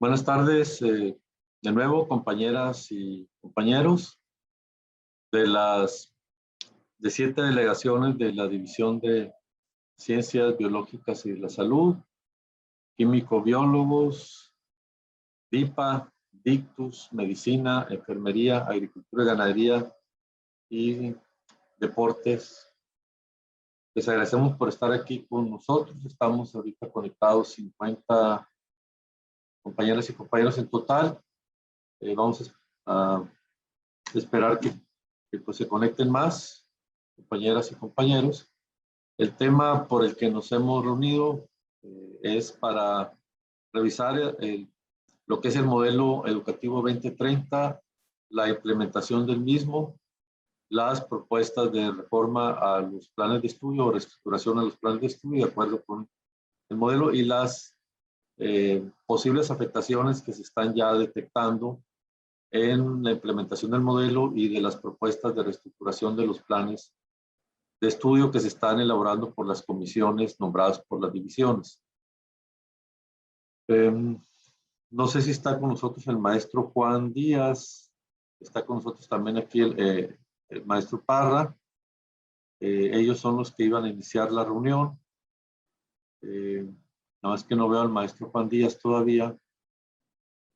Buenas tardes, de nuevo, compañeras y compañeros de 7 delegaciones de la División de Ciencias Biológicas y de la Salud, químico-biólogos, DIPA, Dictus, Medicina, Enfermería, Agricultura y Ganadería y Deportes. Les agradecemos por estar aquí con nosotros. Estamos ahorita conectados 50 compañeras y compañeros en total. Vamos a esperar que pues, se conecten más compañeras y compañeros. El tema por el que nos hemos reunido es para revisar lo que es el modelo educativo 2030, la implementación del mismo, las propuestas de reforma a los planes de estudio o reestructuración a los planes de estudio de acuerdo con el modelo y las posibles afectaciones que se están ya detectando en la implementación del modelo y de las propuestas de reestructuración de los planes de estudio que se están elaborando por las comisiones nombradas por las divisiones. No sé si está con nosotros el maestro Juan Díaz, está con nosotros también aquí el maestro Parra. Ellos son los que iban a iniciar la reunión. No es que no veo al maestro Juan Díaz todavía,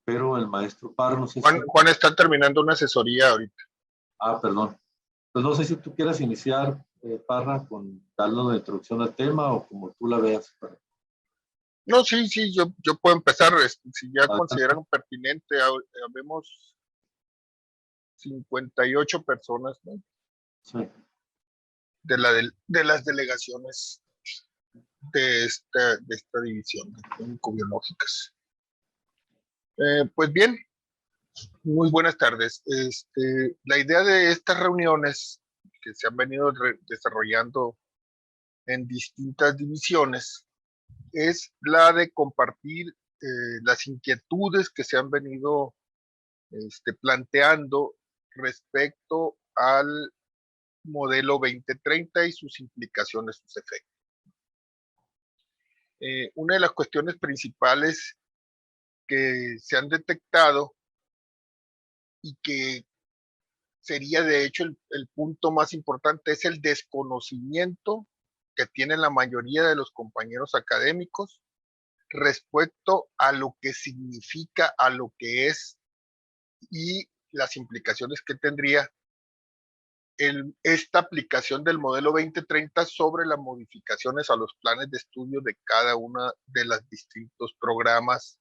pero el maestro Parra, no sé si... Juan está terminando una asesoría ahorita. Ah, perdón. Pues no sé si tú quieras iniciar, Parra, con darle una introducción al tema o como tú la veas. No, sí, yo puedo empezar. Si ya Adelante. consideran pertinente, habemos 58 personas, ¿no? Sí. de las delegaciones de esta división de químico-biológicas. Pues bien, muy buenas tardes. La idea de estas reuniones que se han venido desarrollando en distintas divisiones es la de compartir las inquietudes que se han venido planteando respecto al modelo 2030 y sus implicaciones, sus efectos. Una de las cuestiones principales que se han detectado y que sería de hecho el punto más importante es el desconocimiento que tienen la mayoría de los compañeros académicos respecto a lo que significa, a lo que es y las implicaciones que tendría esta aplicación del modelo 2030 sobre las modificaciones a los planes de estudio de cada uno de los distintos programas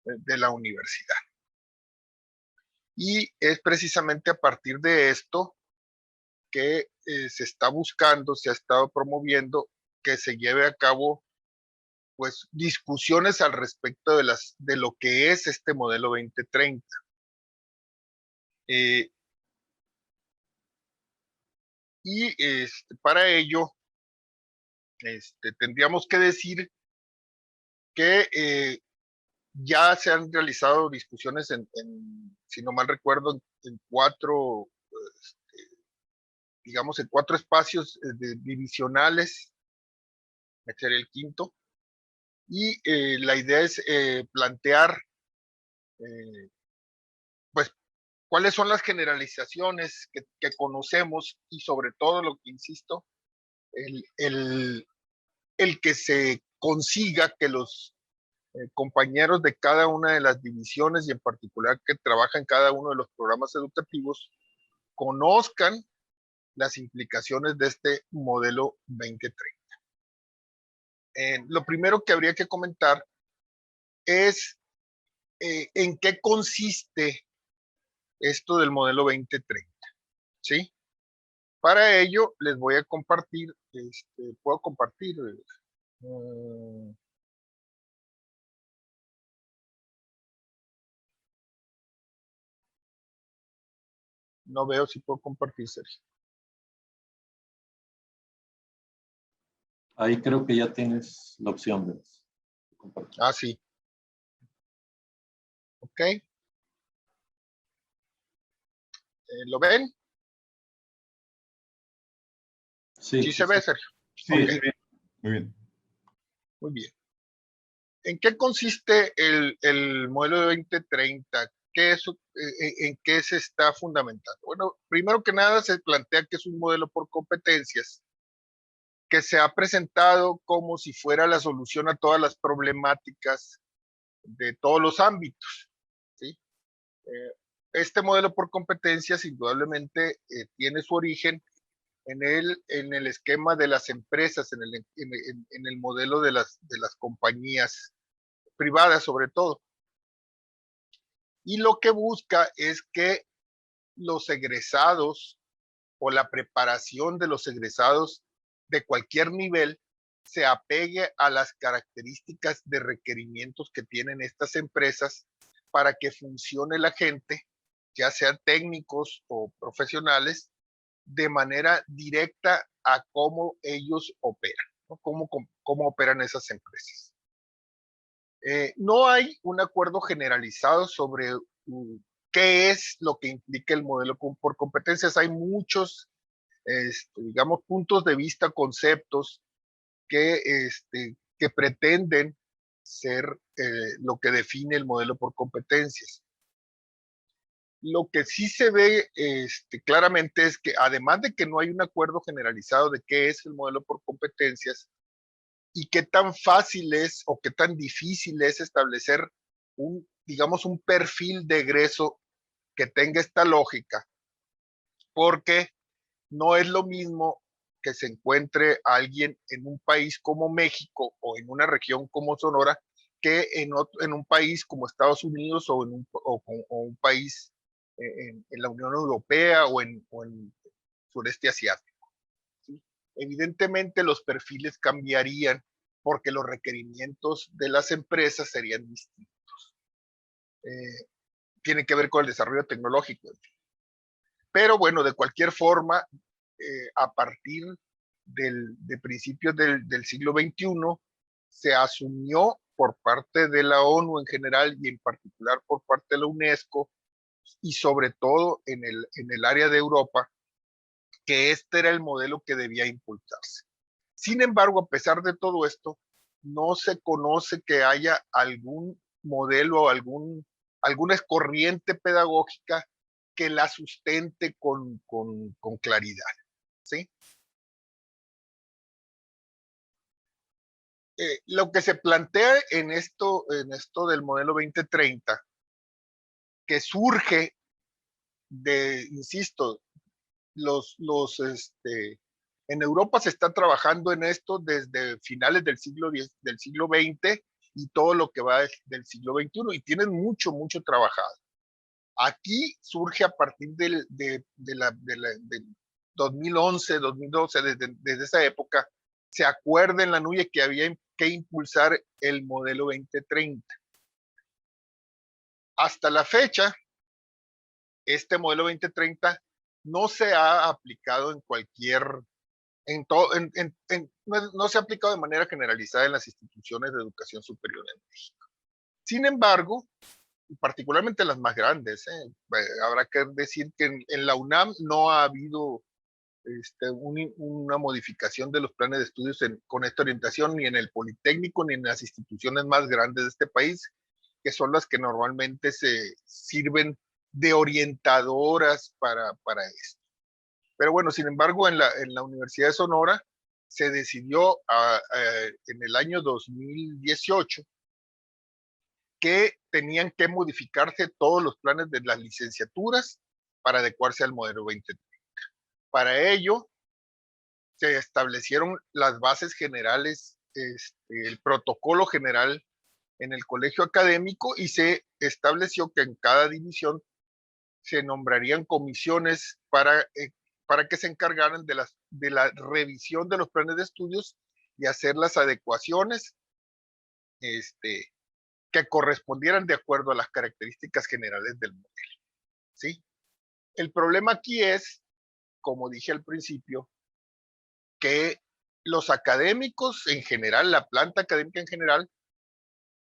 de la universidad. Y es precisamente a partir de esto que se está buscando, se ha estado promoviendo que se lleve a cabo pues discusiones al respecto de lo que es este modelo 2030. Para ello tendríamos que decir que ya se han realizado discusiones si no mal recuerdo, en cuatro, digamos, en 4 espacios divisionales, este sería el quinto, y la idea es plantear, pues, cuáles son las generalizaciones que conocemos y sobre todo lo que insisto, el que se consiga que los compañeros de cada una de las divisiones y en particular que trabajan en cada uno de los programas educativos conozcan las implicaciones de este modelo 2030. Lo primero que habría que comentar es en qué consiste esto del modelo 2030, ¿sí? Para ello les voy a compartir, puedo compartir. No veo si puedo compartir, Sergio. Ahí creo que ya tienes la opción de compartir. Ah, sí. Ok. ¿Lo ven? Sí, ¿Sí se ve, Sergio? Sí, Okay. sí, muy bien. Muy bien. ¿En qué consiste el modelo de 2030? ¿En qué se está fundamentando? Bueno, primero que nada se plantea que es un modelo por competencias que se ha presentado como si fuera la solución a todas las problemáticas de todos los ámbitos, ¿sí? Este modelo por competencias indudablemente tiene su origen en el esquema de las empresas, en el modelo de las compañías privadas sobre todo. Y lo que busca es que los egresados o la preparación de los egresados de cualquier nivel se apegue a las características de requerimientos que tienen estas empresas para que funcione la gente, ya sean técnicos o profesionales, de manera directa a cómo ellos operan, ¿no? Cómo operan esas empresas. No hay un acuerdo generalizado sobre qué es lo que implica el modelo por competencias. Hay muchos, digamos, puntos de vista, conceptos que pretenden ser lo que define el modelo por competencias. Lo que sí se ve claramente es que además de que no hay un acuerdo generalizado de qué es el modelo por competencias y qué tan fácil es o qué tan difícil es establecer digamos, un perfil de egreso que tenga esta lógica, porque no es lo mismo que se encuentre alguien en un país como México o en una región como Sonora que en un país como Estados Unidos o un país en la Unión Europea o en sureste asiático, ¿sí? Evidentemente los perfiles cambiarían porque los requerimientos de las empresas serían distintos. Tiene que ver con el desarrollo tecnológico. Pero bueno, de cualquier forma, a partir de principios del siglo XXI, se asumió por parte de la ONU en general y en particular por parte de la UNESCO y sobre todo en el área de Europa, que este era el modelo que debía impulsarse. Sin embargo, a pesar de todo esto, no se conoce que haya algún modelo o alguna corriente pedagógica que la sustente con claridad, ¿sí? Lo que se plantea en esto del modelo 2030, que surge insisto, en Europa se está trabajando en esto desde finales del siglo XX y todo lo que va del siglo XXI y tienen mucho trabajado. Aquí surge a partir de 2011, 2012, desde esa época, se acuerda en la NUYE que había que impulsar el modelo 2030. Hasta la fecha, este modelo 2030 no se ha aplicado no se ha aplicado de manera generalizada en las instituciones de educación superior en México. Sin embargo, particularmente las más grandes, habrá que decir que en la UNAM no ha habido una modificación de los planes de estudios con esta orientación, ni en el Politécnico, ni en las instituciones más grandes de este país, que son las que normalmente se sirven de orientadoras para esto. Pero bueno, sin embargo, en la Universidad de Sonora se decidió en el año 2018 que tenían que modificarse todos los planes de las licenciaturas para adecuarse al modelo 2030. Para ello, se establecieron las bases generales, el protocolo general en el colegio académico y se estableció que en cada división se nombrarían comisiones para que se encargaran de la revisión de los planes de estudios y hacer las adecuaciones que correspondieran de acuerdo a las características generales del modelo, ¿sí? El problema aquí es, como dije al principio, que los académicos en general, la planta académica en general,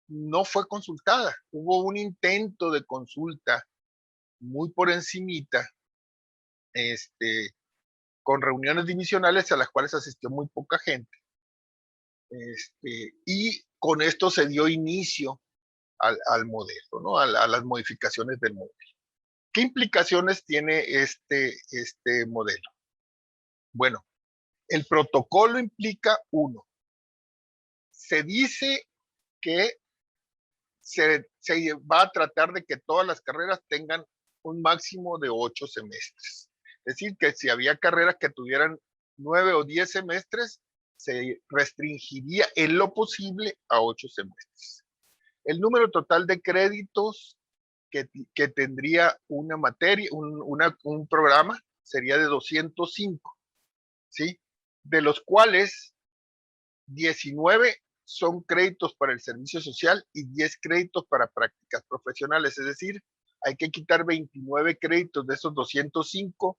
no fue consultada. Hubo un intento de consulta muy por encimita, con reuniones divisionales a las cuales asistió muy poca gente. Y con esto se dio inicio al modelo, ¿no? A las modificaciones del modelo. ¿Qué implicaciones tiene este modelo? Bueno, el protocolo implica uno. Se dice que se va a tratar de que todas las carreras tengan un máximo de 8 semestres. Es decir, que si había carreras que tuvieran 9 o 10 semestres, se restringiría en lo posible a 8 semestres. El número total de créditos que tendría una materia, un programa, sería de 205, ¿sí? De los cuales 19 son créditos para el servicio social y 10 créditos para prácticas profesionales. Es decir, hay que quitar 29 créditos de esos 205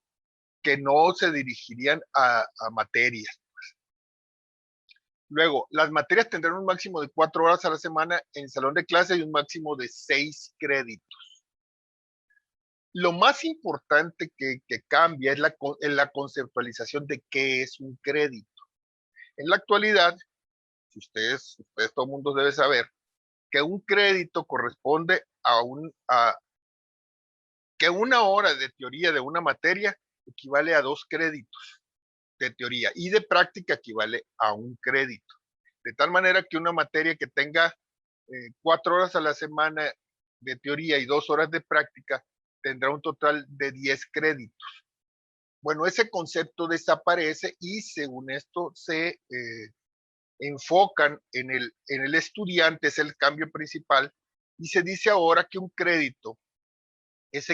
que no se dirigirían a materias. Luego, las materias tendrán un máximo de 4 horas a la semana en salón de clase y un máximo de 6 créditos. Lo más importante que cambia es la conceptualización de qué es un crédito. En la actualidad, si ustedes todo el mundo debe saber, que un crédito corresponde a que una hora de teoría de una materia equivale a 2 créditos de teoría y de práctica equivale a 1 crédito. De tal manera que una materia que tenga 4 horas a la semana de teoría y 2 horas de práctica tendrá un total de 10 créditos. Bueno, ese concepto desaparece y según esto se enfocan en el estudiante, es el cambio principal, y se dice ahora que un crédito es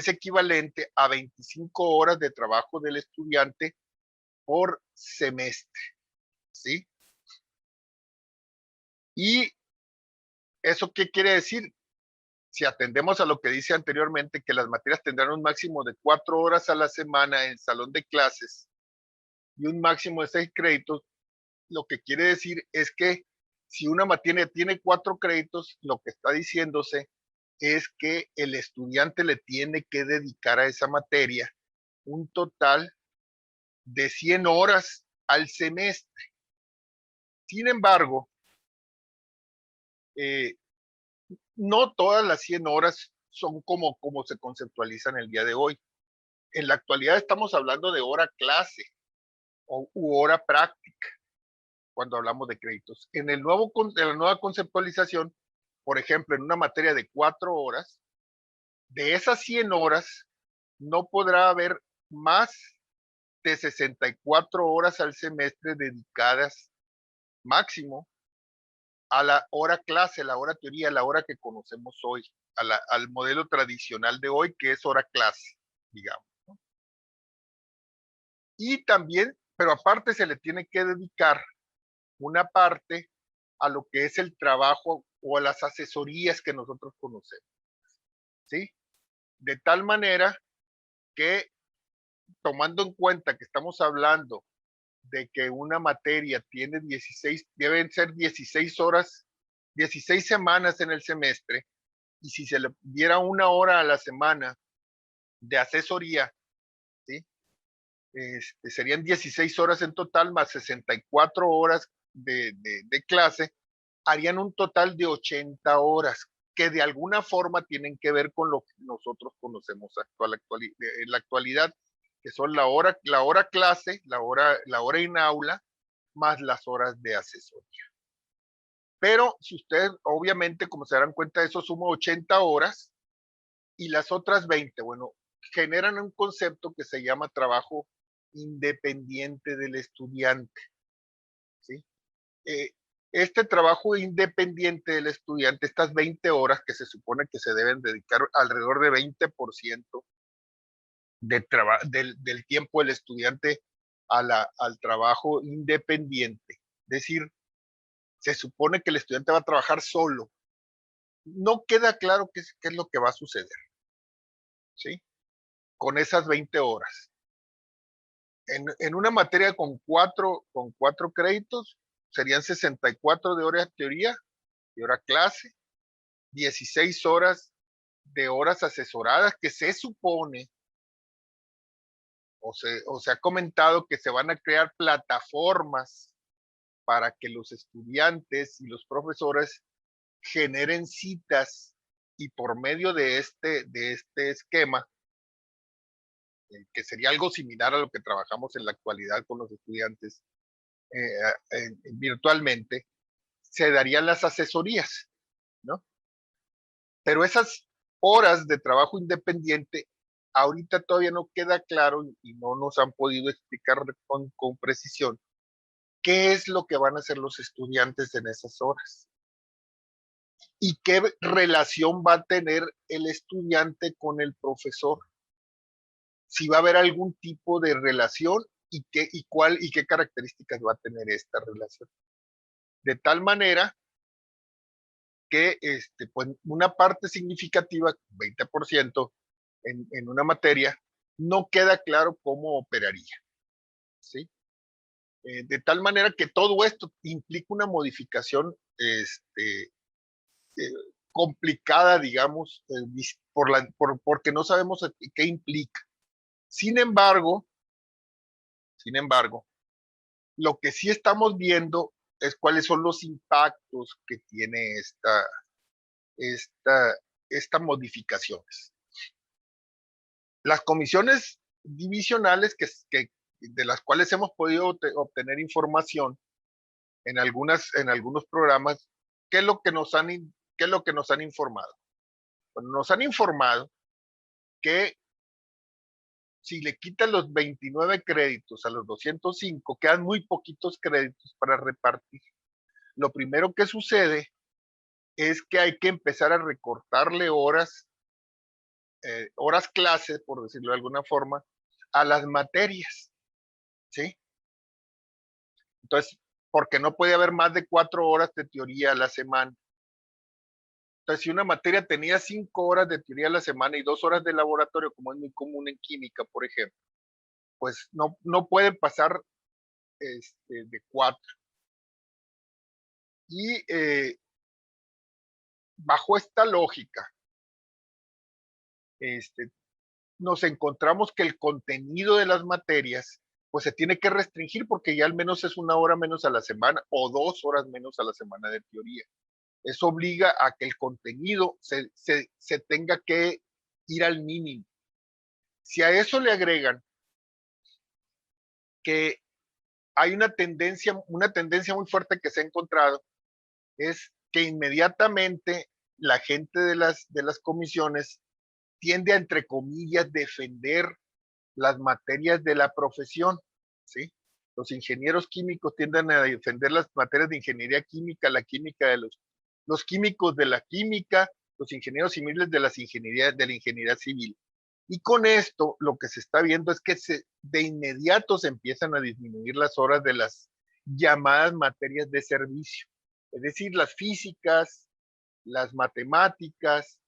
equivalente a 25 horas de trabajo del estudiante por semestre, ¿sí? ¿Y eso qué quiere decir? Si atendemos a lo que dice anteriormente, que las materias tendrán un máximo de 4 horas a la semana en salón de clases y un máximo de 6 créditos, lo que quiere decir es que si una materia tiene 4 créditos, lo que está diciéndose es que el estudiante le tiene que dedicar a esa materia un total de 100 horas al semestre. Sin embargo, no todas las 100 horas son como se conceptualizan el día de hoy. En la actualidad estamos hablando de hora clase u hora práctica cuando hablamos de créditos. En la nueva conceptualización, por ejemplo, en una materia de 4 horas, de esas 100 horas no podrá haber más de 64 horas al semestre dedicadas máximo a la hora clase, la hora teoría, la hora que conocemos hoy, al modelo tradicional de hoy, que es hora clase, digamos, ¿no? Y también, pero aparte se le tiene que dedicar una parte a lo que es el trabajo o a las asesorías que nosotros conocemos, ¿sí? De tal manera que, tomando en cuenta que estamos hablando de que una materia tiene 16, deben ser 16 horas, 16 semanas en el semestre, y si se le diera 1 hora a la semana de asesoría, ¿sí? Serían 16 horas en total más 64 horas de clase, harían un total de 80 horas que de alguna forma tienen que ver con lo que nosotros conocemos en la actualidad, que son la hora clase, la hora en aula, más las horas de asesoría. Pero si ustedes, obviamente, como se darán cuenta, eso suma 80 horas y las otras 20, bueno, generan un concepto que se llama trabajo independiente del estudiante, ¿sí? Este trabajo independiente del estudiante, estas 20 horas que se supone que se deben dedicar alrededor de 20% del tiempo del estudiante al trabajo independiente. Es decir, se supone que el estudiante va a trabajar solo. No queda claro qué es lo que va a suceder, ¿sí? Con esas 20 horas. En una materia con cuatro créditos, serían 64 de hora de teoría, de hora clase, 16 horas de horas asesoradas, que se supone, o se ha comentado que se van a crear plataformas para que los estudiantes y los profesores generen citas y por medio de este esquema, que sería algo similar a lo que trabajamos en la actualidad con los estudiantes virtualmente, se darían las asesorías, ¿no? Pero esas horas de trabajo independiente, ahorita todavía no queda claro y no nos han podido explicar con precisión qué es lo que van a hacer los estudiantes en esas horas y qué relación va a tener el estudiante con el profesor. Si va a haber algún tipo de relación y qué características va a tener esta relación. De tal manera que pues una parte significativa, 20% en una materia, no queda claro cómo operaría, ¿sí? De tal manera que todo esto implica una modificación complicada, digamos, porque no sabemos qué implica. Sin embargo, lo que sí estamos viendo es cuáles son los impactos que tiene estas modificaciones. Las comisiones divisionales de las cuales hemos podido obtener información en algunos programas, ¿qué es lo que nos han informado? Bueno, nos han informado que si le quitan los 29 créditos a los 205, quedan muy poquitos créditos para repartir. Lo primero que sucede es que hay que empezar a recortarle horas clase, por decirlo de alguna forma, a las materias, ¿sí? Entonces, porque no puede haber más de 4 horas de teoría a la semana. Entonces, si una materia tenía 5 horas de teoría a la semana y 2 horas de laboratorio, como es muy común en química, por ejemplo, pues no puede pasar de 4. Y bajo esta lógica, nos encontramos que el contenido de las materias pues se tiene que restringir porque ya al menos es 1 hora menos a la semana o 2 horas menos a la semana de teoría. Eso obliga a que el contenido se tenga que ir al mínimo. Si a eso le agregan que hay una tendencia muy fuerte que se ha encontrado, es que inmediatamente la gente de las comisiones tiende a, entre comillas, defender las materias de la profesión, ¿sí? Los ingenieros químicos tienden a defender las materias de ingeniería química, la química de los químicos de la química, los ingenieros civiles de la ingeniería civil. Y con esto lo que se está viendo es que de inmediato se empiezan a disminuir las horas de las llamadas materias de servicio. Es decir, las físicas, las matemáticas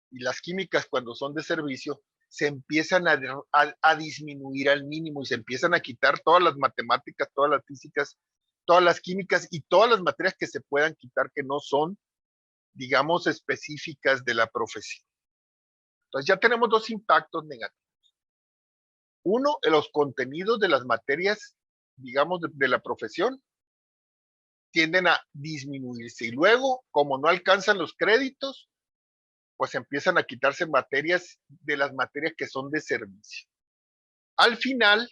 y las químicas cuando son de servicio se empiezan a disminuir al mínimo y se empiezan a quitar todas las matemáticas, todas las físicas, todas las químicas y todas las materias que se puedan quitar que no son, digamos, específicas de la profesión. Entonces ya tenemos 2 impactos negativos. Uno, los contenidos de las materias, digamos, de la profesión tienden a disminuirse y luego, como no alcanzan los créditos, pues empiezan a quitarse materias de las materias que son de servicio. Al final,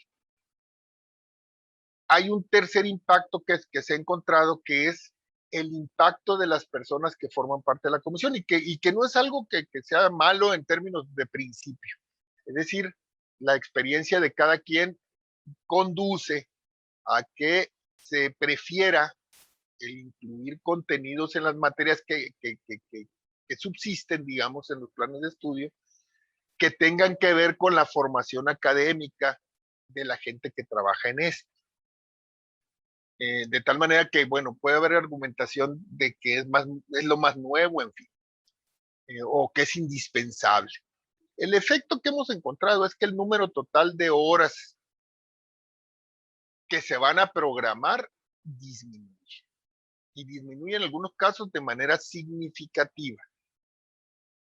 hay un tercer impacto que se ha encontrado, que es el impacto de las personas que forman parte de la comisión y que no es algo que sea malo en términos de principio. Es decir, la experiencia de cada quien conduce a que se prefiera el incluir contenidos en las materias que subsisten, digamos, en los planes de estudio, que tengan que ver con la formación académica de la gente que trabaja en esto. De tal manera que, bueno, puede haber argumentación de que es lo más nuevo, en fin, o que es indispensable. El efecto que hemos encontrado es que el número total de horas que se van a programar disminuye. Y disminuye en algunos casos de manera significativa.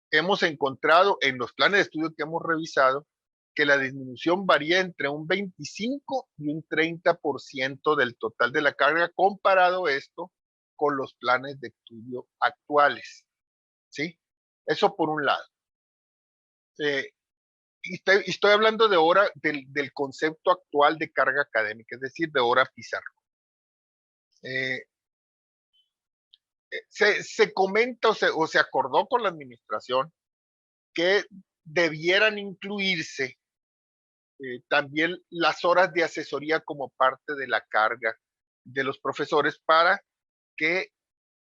Hemos encontrado en los planes de estudio que hemos revisado que la disminución varía entre un 25 y un 30% del total de la carga, comparado esto con los planes de estudio actuales. ¿Sí? Eso por un lado. Y estoy hablando de hora, del concepto actual de carga académica, es decir, de hora pizarra. Se comenta o se acordó con la administración que debieran incluirse también las horas de asesoría como parte de la carga de los profesores, para que,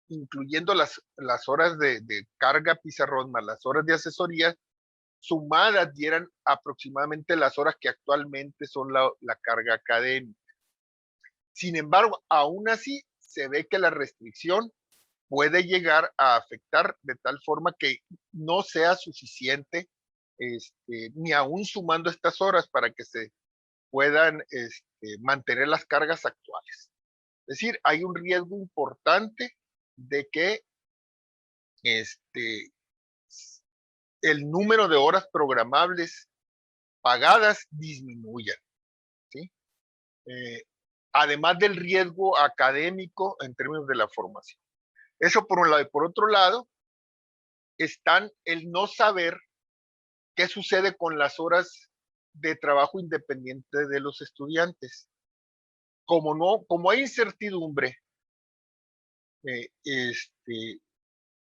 incluyendo las horas de carga pizarrón más las horas de asesoría, sumadas dieran aproximadamente las horas que actualmente son la carga académica. Sin embargo, aún así se ve que la restricción puede llegar a afectar de tal forma que no sea suficiente, ni aún sumando estas horas, para que se puedan mantener las cargas actuales. Es decir, hay un riesgo importante de que el número de horas programables pagadas disminuya, ¿sí? Además del riesgo académico en términos de la formación. Eso por un lado. Y por otro lado, están el no saber qué sucede con las horas de trabajo independiente de los estudiantes. Como hay incertidumbre,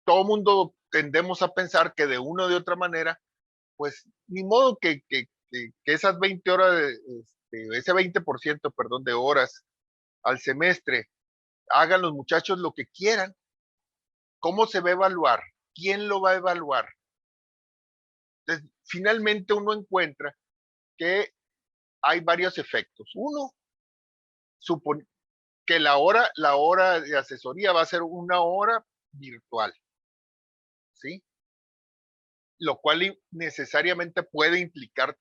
todo el mundo tendemos a pensar que de una o de otra manera, pues ni modo que esas 20 horas, ese 20%, perdón, de horas al semestre, hagan los muchachos lo que quieran. ¿Cómo se va a evaluar? ¿Quién lo va a evaluar? Entonces, finalmente uno encuentra que hay varios efectos. Uno, supone que la hora de asesoría va a ser una hora virtual, ¿sí? Lo cual necesariamente puede implicar,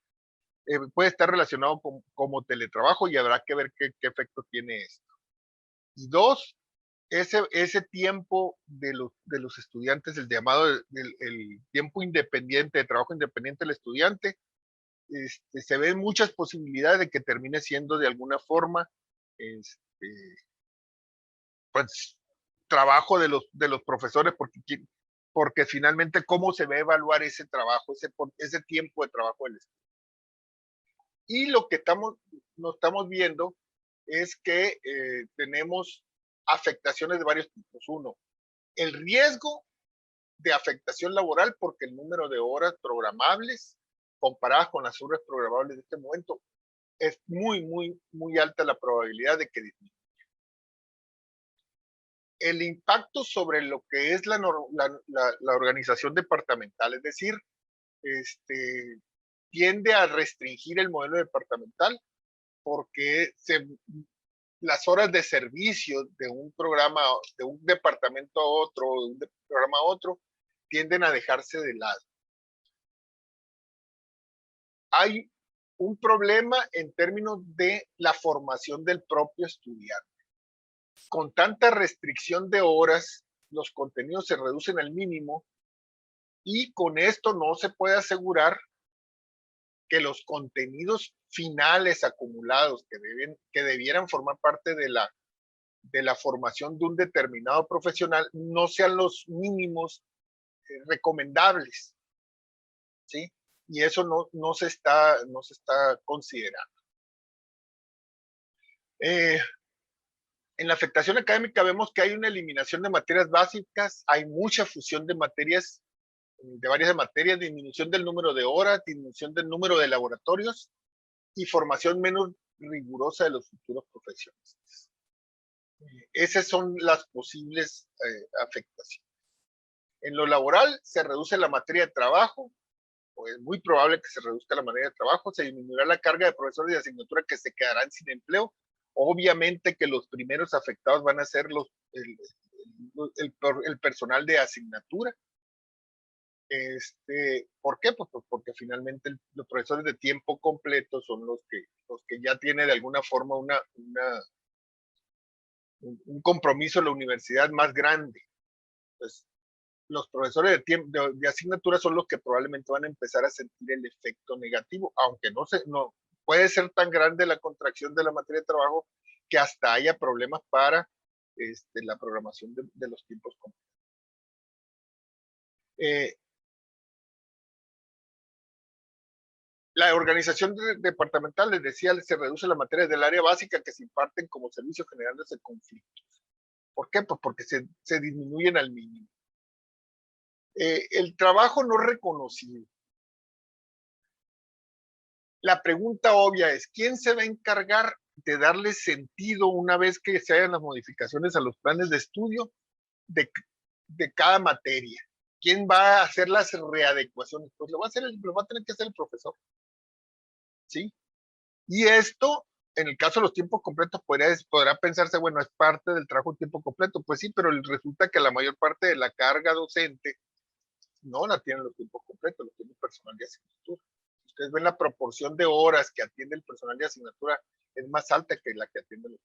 puede estar relacionado como teletrabajo, y habrá que ver qué efecto tiene esto. Y dos, ese tiempo de los estudiantes, el llamado el tiempo independiente, de trabajo independiente del estudiante, se ven muchas posibilidades de que termine siendo de alguna forma pues trabajo de los profesores, porque finalmente cómo se va a evaluar ese trabajo, ese tiempo de trabajo del estudiante. Y lo que nos estamos viendo es que tenemos afectaciones de varios tipos. Uno, el riesgo de afectación laboral, porque el número de horas programables comparadas con las horas programables de este momento es muy, muy, muy alta la probabilidad de que disminuya. El impacto sobre lo que es la organización departamental, es decir, tiende a restringir el modelo departamental, porque las horas de servicio de un programa, de un departamento a otro, de un programa a otro, tienden a dejarse de lado. Hay un problema en términos de la formación del propio estudiante. Con tanta restricción de horas, los contenidos se reducen al mínimo, y con esto no se puede asegurar que los contenidos finales acumulados que debieran formar parte de la formación de un determinado profesional no sean los mínimos recomendables, ¿sí? Y eso no se está considerando. En la afectación académica vemos que hay una eliminación de materias básicas, hay mucha fusión de materias, de varias materias, disminución del número de horas, disminución del número de laboratorios y formación menos rigurosa de los futuros profesionistas. Esas son las posibles afectaciones. En lo laboral se reduce la materia de trabajo, o es muy probable que se reduzca la materia de trabajo, se disminuirá la carga de profesores de asignatura que se quedarán sin empleo. Obviamente que los primeros afectados van a ser el personal de asignatura. ¿Por qué? Pues porque finalmente los profesores de tiempo completo son los que ya tienen de alguna forma un compromiso en la universidad más grande. Pues los profesores de asignatura son los que probablemente van a empezar a sentir el efecto negativo, aunque no puede ser tan grande la contracción de la materia de trabajo que hasta haya problemas para la programación de los tiempos completos. La organización departamental, les decía, se reduce la materia del área básica que se imparten como servicio generándose conflictos. ¿Por qué? Pues porque se disminuyen al mínimo. El trabajo no reconocido. La pregunta obvia es, ¿quién se va a encargar de darle sentido una vez que se hagan las modificaciones a los planes de estudio de cada materia? ¿Quién va a hacer las readecuaciones? Pues lo va a tener que hacer el profesor. ¿Sí? Y esto, en el caso de los tiempos completos, podrá pensarse, bueno, es parte del trabajo de tiempo completo. Pues sí, pero resulta que la mayor parte de la carga docente no la tienen los tiempos completos, los tiempos personal de asignatura. Ustedes ven la proporción de horas que atiende el personal de asignatura es más alta que la que atiende los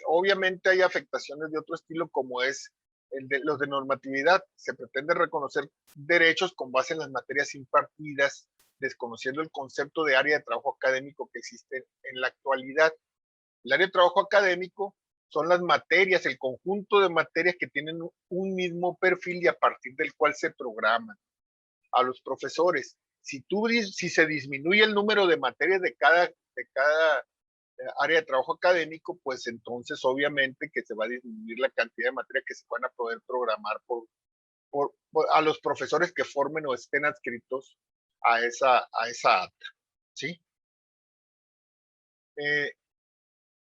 obviamente hay afectaciones de otro estilo como es los de normatividad. Se pretende reconocer derechos con base en las materias impartidas, desconociendo el concepto de área de trabajo académico que existe en la actualidad. El área de trabajo académico son las materias, el conjunto de materias que tienen un mismo perfil y a partir del cual se programan. A los profesores, si se disminuye el número de materias de cada área de trabajo académico, pues entonces obviamente que se va a disminuir la cantidad de materias que se van a poder programar a los profesores que formen o estén adscritos a esa ATA, ¿sí?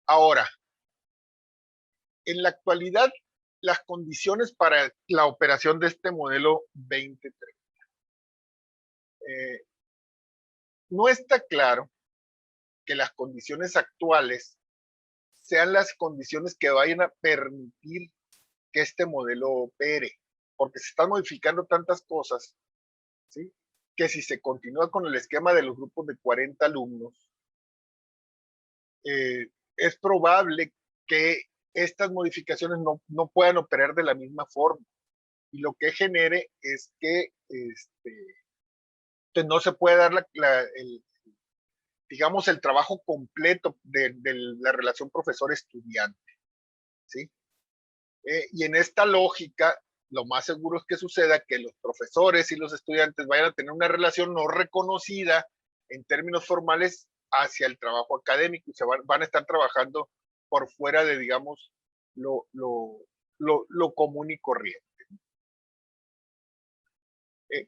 Ahora, en la actualidad, las condiciones para la operación de este modelo 2030. No está claro que las condiciones actuales sean las condiciones que vayan a permitir que este modelo opere, porque se están modificando tantas cosas, ¿sí? Que si se continúa con el esquema de los grupos de 40 alumnos, es probable que estas modificaciones no puedan operar de la misma forma. Y lo que genere es que pues no se puede dar digamos, el trabajo completo de la relación profesor-estudiante, ¿sí? Y en esta lógica, lo más seguro es que suceda que los profesores y los estudiantes vayan a tener una relación no reconocida en términos formales hacia el trabajo académico y van a estar trabajando por fuera de, digamos, lo común y corriente.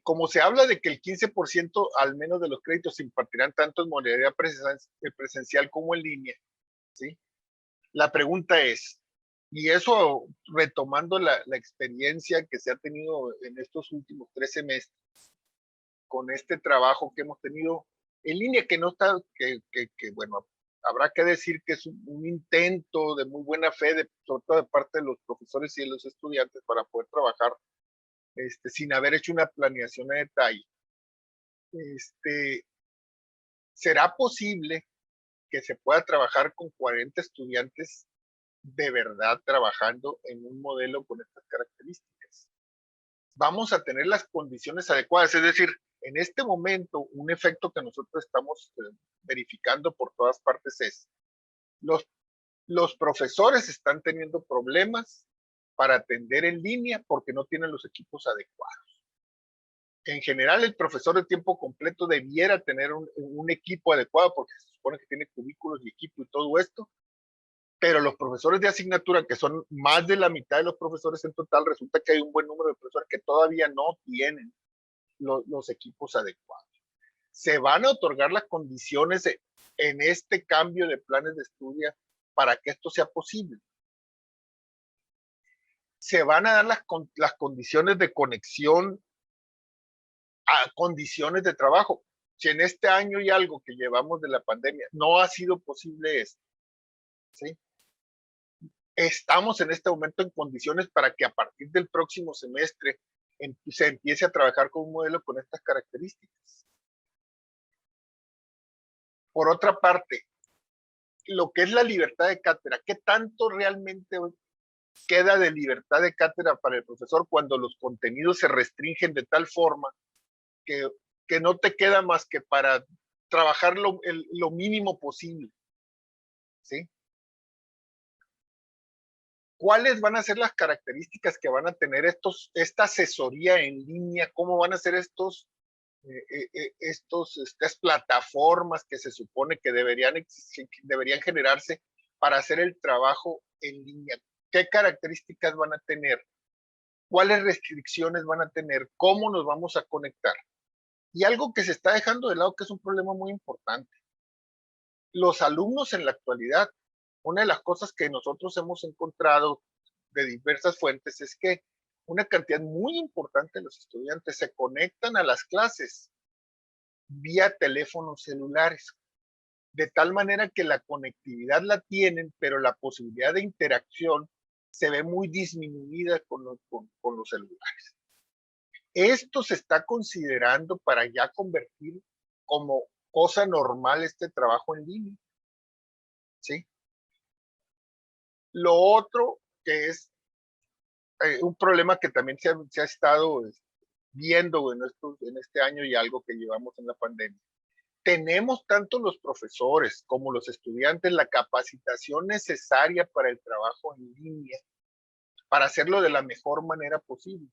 Como se habla de que el 15% al menos de los créditos se impartirán tanto en modalidad presencial como en línea, ¿sí? La pregunta es, y eso retomando la experiencia que se ha tenido en estos últimos 3 semestres, con este trabajo que hemos tenido en línea, que no está, bueno, habrá que decir que es un intento de muy buena fe, sobre todo de parte de los profesores y de los estudiantes, para poder trabajar sin haber hecho una planeación a detalle. ¿Será posible que se pueda trabajar con 40 estudiantes de verdad trabajando en un modelo con estas características? Vamos a tener las condiciones adecuadas, es decir, en este momento un efecto que nosotros estamos verificando por todas partes es los profesores están teniendo problemas para atender en línea porque no tienen los equipos adecuados. En general, el profesor de tiempo completo debiera tener un equipo adecuado porque se supone que tiene cubículos y equipo y todo esto, pero los profesores de asignatura, que son más de la mitad de los profesores en total, resulta que hay un buen número de profesores que todavía no tienen los equipos adecuados. Se van a otorgar las condiciones en este cambio de planes de estudio para que esto sea posible. Se van a dar las condiciones de conexión a condiciones de trabajo. Si en este año y algo que llevamos de la pandemia no ha sido posible esto, ¿sí? Estamos en este momento en condiciones para que a partir del próximo semestre se empiece a trabajar con un modelo con estas características. Por otra parte, lo que es la libertad de cátedra. ¿Qué tanto realmente queda de libertad de cátedra para el profesor cuando los contenidos se restringen de tal forma que no te queda más que para trabajar lo mínimo posible? ¿Sí? ¿Cuáles van a ser las características que van a tener esta asesoría en línea? ¿Cómo van a ser estas plataformas que se supone que deberían generarse para hacer el trabajo en línea? ¿Qué características van a tener? ¿Cuáles restricciones van a tener? ¿Cómo nos vamos a conectar? Y algo que se está dejando de lado, que es un problema muy importante. Los alumnos en la actualidad, una de las cosas que nosotros hemos encontrado de diversas fuentes es que una cantidad muy importante de los estudiantes se conectan a las clases vía teléfonos celulares, de tal manera que la conectividad la tienen, pero la posibilidad de interacción se ve muy disminuida con los celulares. Esto se está considerando para ya convertir como cosa normal este trabajo en línea, ¿sí? Lo otro que es un problema que también se ha estado viendo en este año y algo que llevamos en la pandemia. Tenemos tanto los profesores como los estudiantes la capacitación necesaria para el trabajo en línea, para hacerlo de la mejor manera posible.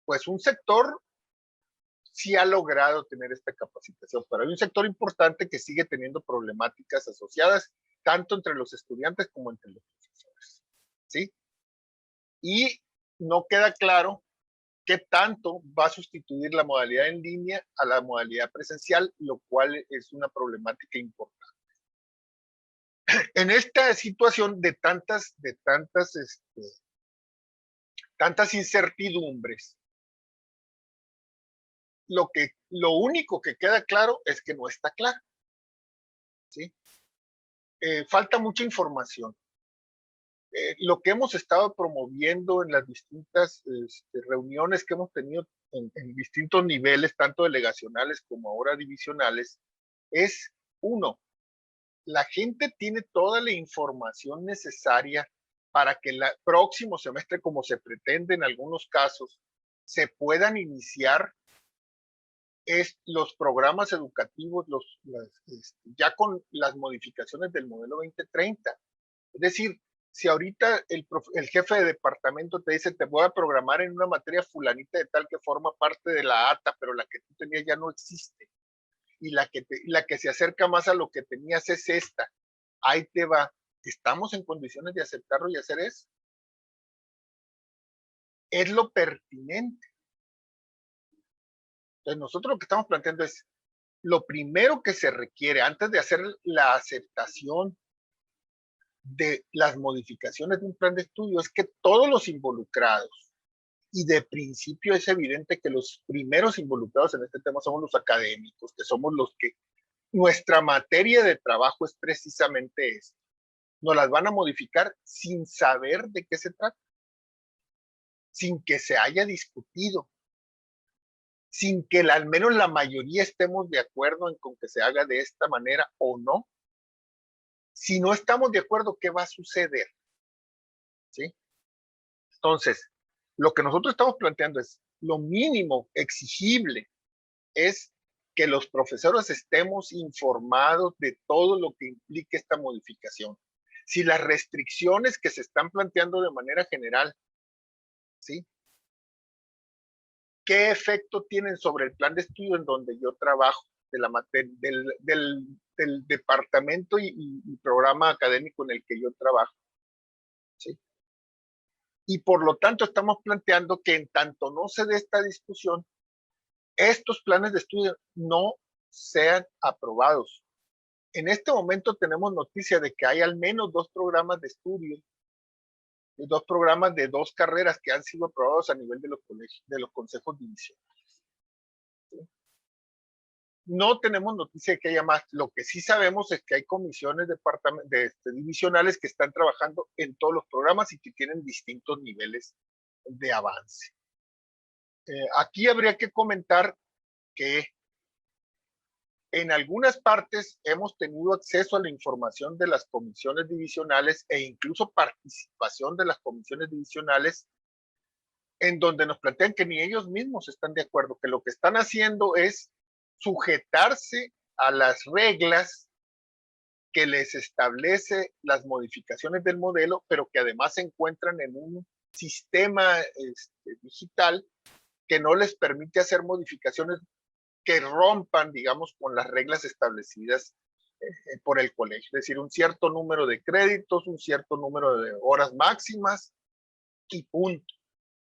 Pues un sector sí ha logrado tener esta capacitación, pero hay un sector importante que sigue teniendo problemáticas asociadas tanto entre los estudiantes como entre los profesores, ¿sí? Y no queda claro qué tanto va a sustituir la modalidad en línea a la modalidad presencial, lo cual es una problemática importante. En esta situación de tantas incertidumbres, lo único que queda claro es que no está claro, ¿sí? Falta mucha información. Lo que hemos estado promoviendo en las distintas reuniones que hemos tenido en distintos niveles, tanto delegacionales como ahora divisionales, es uno, la gente tiene toda la información necesaria para que el próximo semestre, como se pretende en algunos casos, se puedan iniciar los programas educativos ya con las modificaciones del modelo 2030. Es decir, si ahorita el jefe de departamento te dice, te voy a programar en una materia fulanita de tal que forma parte de la ATA, pero la que tú tenías ya no existe, y la que se acerca más a lo que tenías es esta, ahí te va. ¿Estamos en condiciones de aceptarlo y hacer eso? Es lo pertinente. Entonces nosotros lo que estamos planteando es, lo primero que se requiere antes de hacer la aceptación de las modificaciones de un plan de estudio es que todos los involucrados, y de principio es evidente que los primeros involucrados en este tema somos los académicos, que somos los que nuestra materia de trabajo es precisamente esto. Nos las van a modificar sin saber de qué se trata, sin que se haya discutido, sin que al menos la mayoría estemos de acuerdo en con que se haga de esta manera o no. Si no estamos de acuerdo, ¿qué va a suceder? ¿Sí? Entonces, lo que nosotros estamos planteando es lo mínimo exigible es que los profesores estemos informados de todo lo que implica esta modificación. Si las restricciones que se están planteando de manera general, ¿sí? ¿Qué efecto tienen sobre el plan de estudio en donde yo trabajo, del departamento y programa académico en el que yo trabajo? ¿Sí? Y por lo tanto estamos planteando que en tanto no se dé esta discusión, estos planes de estudio no sean aprobados. En este momento tenemos noticia de que hay al menos 2 programas de estudio, 2 programas de 2 carreras que han sido aprobados a nivel de los colegios, de los consejos divisionales. ¿Sí? No tenemos noticia de que haya más. Lo que sí sabemos es que hay comisiones divisionales que están trabajando en todos los programas y que tienen distintos niveles de avance. Aquí habría que comentar que En algunas partes hemos tenido acceso a la información de las comisiones divisionales e incluso participación de las comisiones divisionales, en donde nos plantean que ni ellos mismos están de acuerdo, que lo que están haciendo es sujetarse a las reglas que les establece las modificaciones del modelo, pero que además se encuentran en un sistema digital que no les permite hacer modificaciones que rompan, digamos, con las reglas establecidas por el colegio. Es decir, un cierto número de créditos, un cierto número de horas máximas y punto.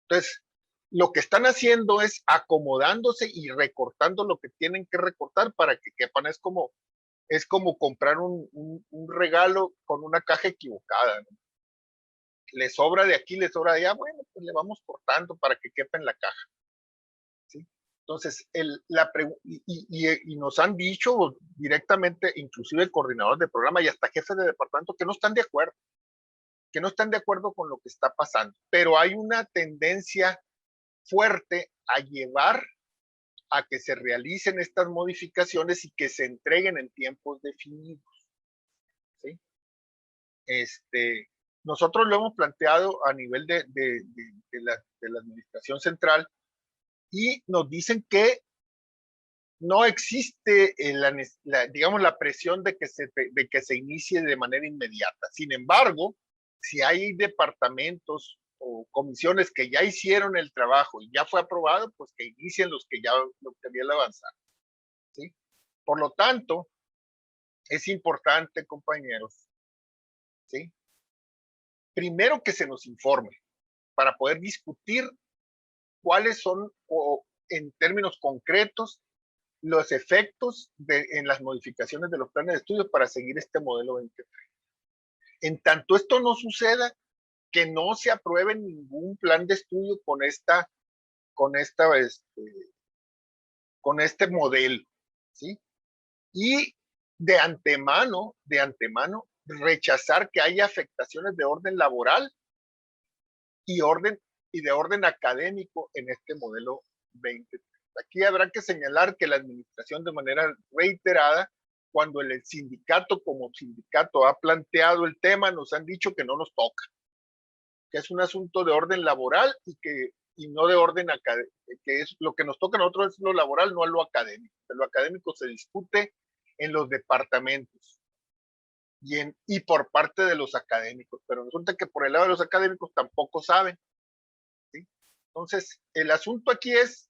Entonces, lo que están haciendo es acomodándose y recortando lo que tienen que recortar para que quepan. Es como comprar un regalo con una caja equivocada, ¿no? Le sobra de aquí, le sobra de allá, bueno, pues le vamos cortando para que quepa en la caja. ¿Sí? Entonces, y nos han dicho directamente, inclusive el coordinador de programa y hasta jefes de departamento, que no están de acuerdo con lo que está pasando, pero hay una tendencia fuerte a llevar a que se realicen estas modificaciones y que se entreguen en tiempos definidos. ¿Sí? Nosotros lo hemos planteado a nivel de la administración central y nos dicen que no existe digamos, la presión de que se inicie de manera inmediata. Sin embargo, si hay departamentos o comisiones que ya hicieron el trabajo y ya fue aprobado, pues que inicien los que ya habían avanzado. ¿Sí? Por lo tanto, es importante, compañeros, ¿sí? Primero que se nos informe para poder discutir cuáles son, o en términos concretos, los efectos en las modificaciones de los planes de estudio para seguir este modelo 2030. En tanto esto no suceda, que no se apruebe ningún plan de estudio con este modelo, ¿sí? Y de antemano, rechazar que haya afectaciones de orden laboral y de orden académico en este modelo 2030. Aquí habrá que señalar que la administración, de manera reiterada, cuando el sindicato como sindicato ha planteado el tema, nos han dicho que no nos toca, que es un asunto de orden laboral y no de orden académico, que es lo que nos toca a nosotros es lo laboral, no a lo académico. Lo académico se discute en los departamentos y por parte de los académicos, pero resulta que por el lado de los académicos tampoco saben. ¿Sí? Entonces, el asunto aquí esa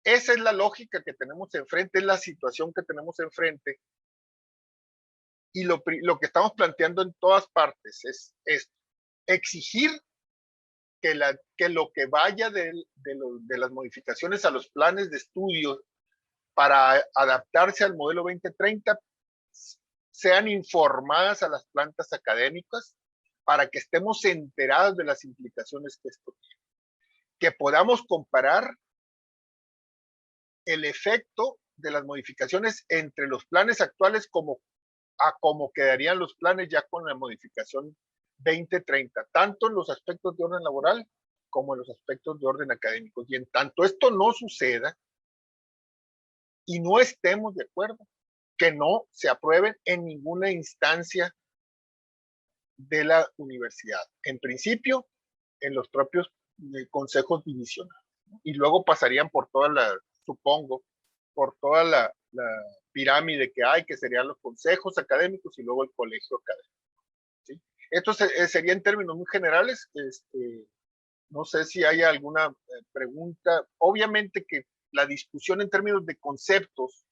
es la lógica que tenemos enfrente, es la situación que tenemos enfrente. Y lo que estamos planteando en todas partes es exigir que lo que vaya de las modificaciones a los planes de estudio para adaptarse al modelo 2030 sean informadas a las plantas académicas para que estemos enterados de las implicaciones que esto tiene. Que podamos comparar el efecto de las modificaciones entre los planes actuales a cómo quedarían los planes ya con la modificación 2030, tanto en los aspectos de orden laboral como en los aspectos de orden académico. Y en tanto esto no suceda y no estemos de acuerdo, que no se aprueben en ninguna instancia de la universidad. En principio, en los propios consejos divisionales. Y luego pasarían por supongo, por toda la pirámide que hay, que serían los consejos académicos y luego el colegio académico. ¿Sí? Esto sería en términos muy generales. No sé si hay alguna pregunta. Obviamente que la discusión en términos de conceptos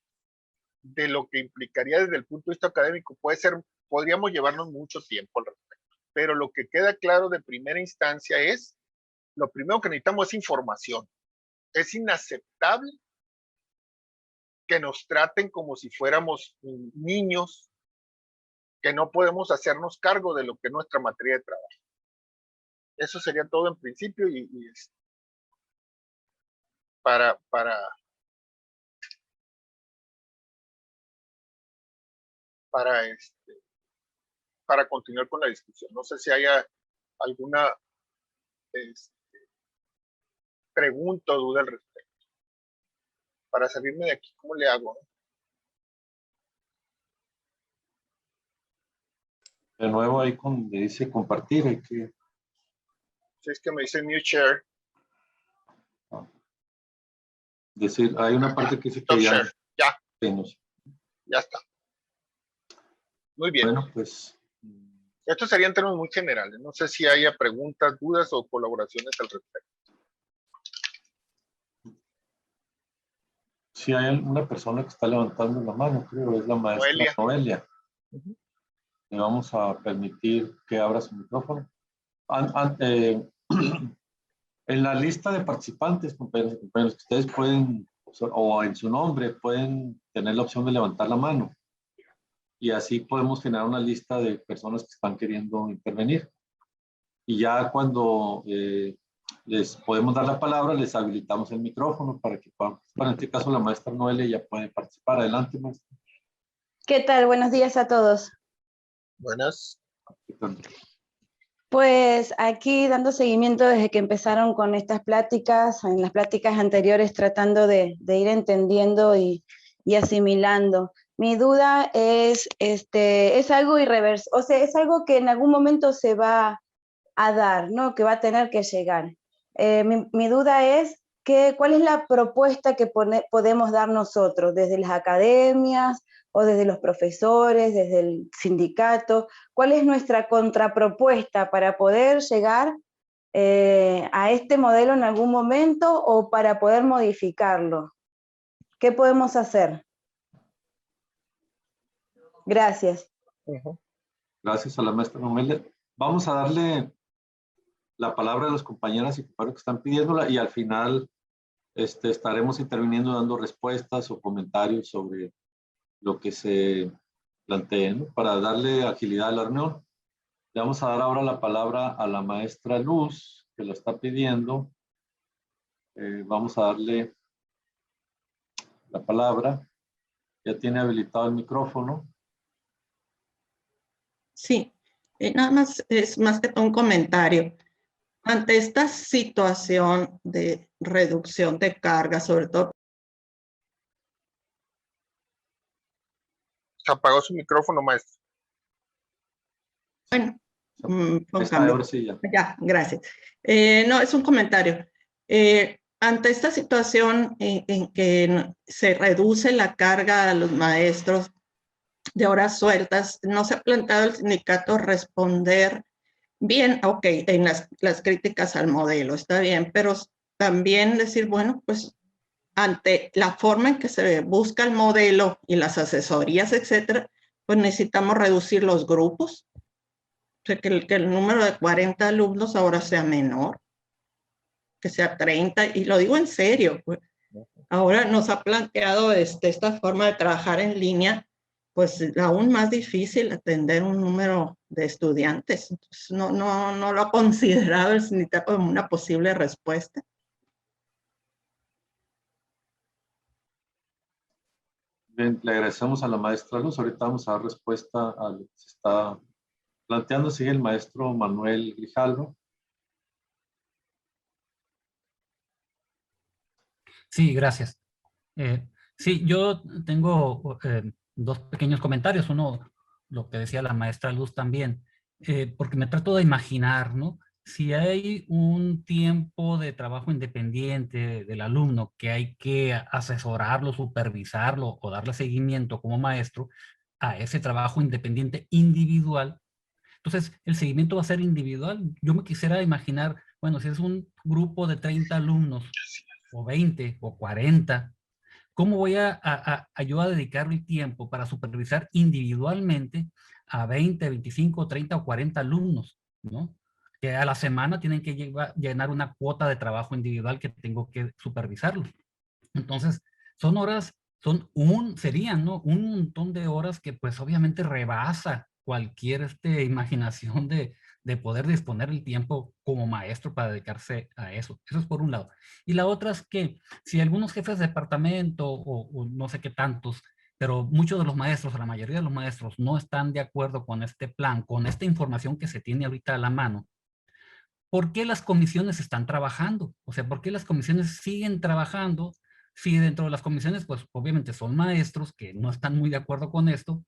de lo que implicaría desde el punto de vista académico podríamos llevarnos mucho tiempo al respecto. Pero lo que queda claro de primera instancia es, lo primero que necesitamos es información. Es inaceptable que nos traten como si fuéramos niños, que no podemos hacernos cargo de lo que es nuestra materia de trabajo. Eso sería todo en principio y para continuar con la discusión. No sé si haya alguna pregunta o duda al respecto. Para salirme de aquí, ¿cómo le hago? De nuevo ahí donde dice compartir, hay que... Si es que me dice new share. decir, hay una parte que dice Stop que share. Ya. Ya está. Muy bien. Bueno, pues... Estos serían términos muy generales. No sé si haya preguntas, dudas o colaboraciones al respecto. Sí, hay una persona que está levantando la mano, creo, es la maestra Noelia. Le vamos a permitir que abra su micrófono. En la lista de participantes, compañeros y compañeros, que ustedes pueden, o en su nombre, pueden tener la opción de levantar la mano. Y así podemos generar una lista de personas que están queriendo intervenir. Y ya cuando les podemos dar la palabra, les habilitamos el micrófono para que puedan participar. En este caso, la maestra Noelia ya puede participar. Adelante, maestra. ¿Qué tal? Buenos días a todos. Buenas. Pues aquí dando seguimiento desde que empezaron con estas pláticas, en las pláticas anteriores tratando de ir entendiendo y asimilando. Mi duda es algo irreversible, o sea, es algo que en algún momento se va a dar, ¿no? Que va a tener que llegar. Mi duda es ¿cuál es la propuesta que podemos dar nosotros desde las academias o desde los profesores, desde el sindicato? ¿Cuál es nuestra contrapropuesta para poder llegar a este modelo en algún momento o para poder modificarlo? ¿Qué podemos hacer? Gracias. Gracias a la maestra Noelia. Vamos a darle la palabra a las compañeras y compañeros que están pidiéndola y al final estaremos interviniendo dando respuestas o comentarios sobre lo que se plantee, ¿no? Para darle agilidad a la reunión. Le vamos a dar ahora la palabra a la maestra Luz, que lo está pidiendo. Vamos a darle la palabra. Ya tiene habilitado el micrófono. Sí, nada más es más que todo un comentario. Ante esta situación de reducción de carga, sobre todo... Se apagó su micrófono, maestro. Bueno, Ahora sí, ya. Ya, gracias. No, es un comentario. Ante esta situación en que se reduce la carga a los maestros de horas sueltas, ¿no se ha planteado el sindicato responder bien? Ok, en las críticas al modelo, está bien, pero también decir, bueno, pues ante la forma en que se busca el modelo y las asesorías, etcétera, pues necesitamos reducir los grupos. O sea, que el número de 40 alumnos ahora sea menor, que sea 30, y lo digo en serio, pues. Ahora nos ha planteado esta forma de trabajar en línea, pues aún más difícil atender un número de estudiantes. Entonces, no lo ha considerado el sindicato como una posible respuesta. Bien, le agradecemos a la maestra Luz. Ahorita vamos a dar respuesta a lo que se está planteando. Sigue el maestro Manuel Grijalvo. Sí, gracias. Sí, yo tengo dos pequeños comentarios. Uno, lo que decía la maestra Luz también, porque me trato de imaginar, ¿no? Si hay un tiempo de trabajo independiente del alumno que hay que asesorarlo, supervisarlo o darle seguimiento como maestro a ese trabajo independiente individual, entonces el seguimiento va a ser individual. Yo me quisiera imaginar, bueno, si es un grupo de 30 alumnos o 20 o 40, ¿cómo voy yo a dedicarle tiempo para supervisar individualmente a 20, 25, 30 o 40 alumnos, ¿no? Que a la semana tienen que llenar una cuota de trabajo individual que tengo que supervisarlos. Entonces, son horas, serían, ¿no? Un montón de horas que pues obviamente rebasa cualquier imaginación de poder disponer el tiempo como maestro para dedicarse a eso. Eso es por un lado. Y la otra es que si algunos jefes de departamento o no sé qué tantos, pero muchos de los maestros, la mayoría de los maestros no están de acuerdo con este plan, con esta información que se tiene ahorita a la mano, ¿por qué las comisiones están trabajando? O sea, ¿por qué las comisiones siguen trabajando si dentro de las comisiones, pues obviamente son maestros que no están muy de acuerdo con esto,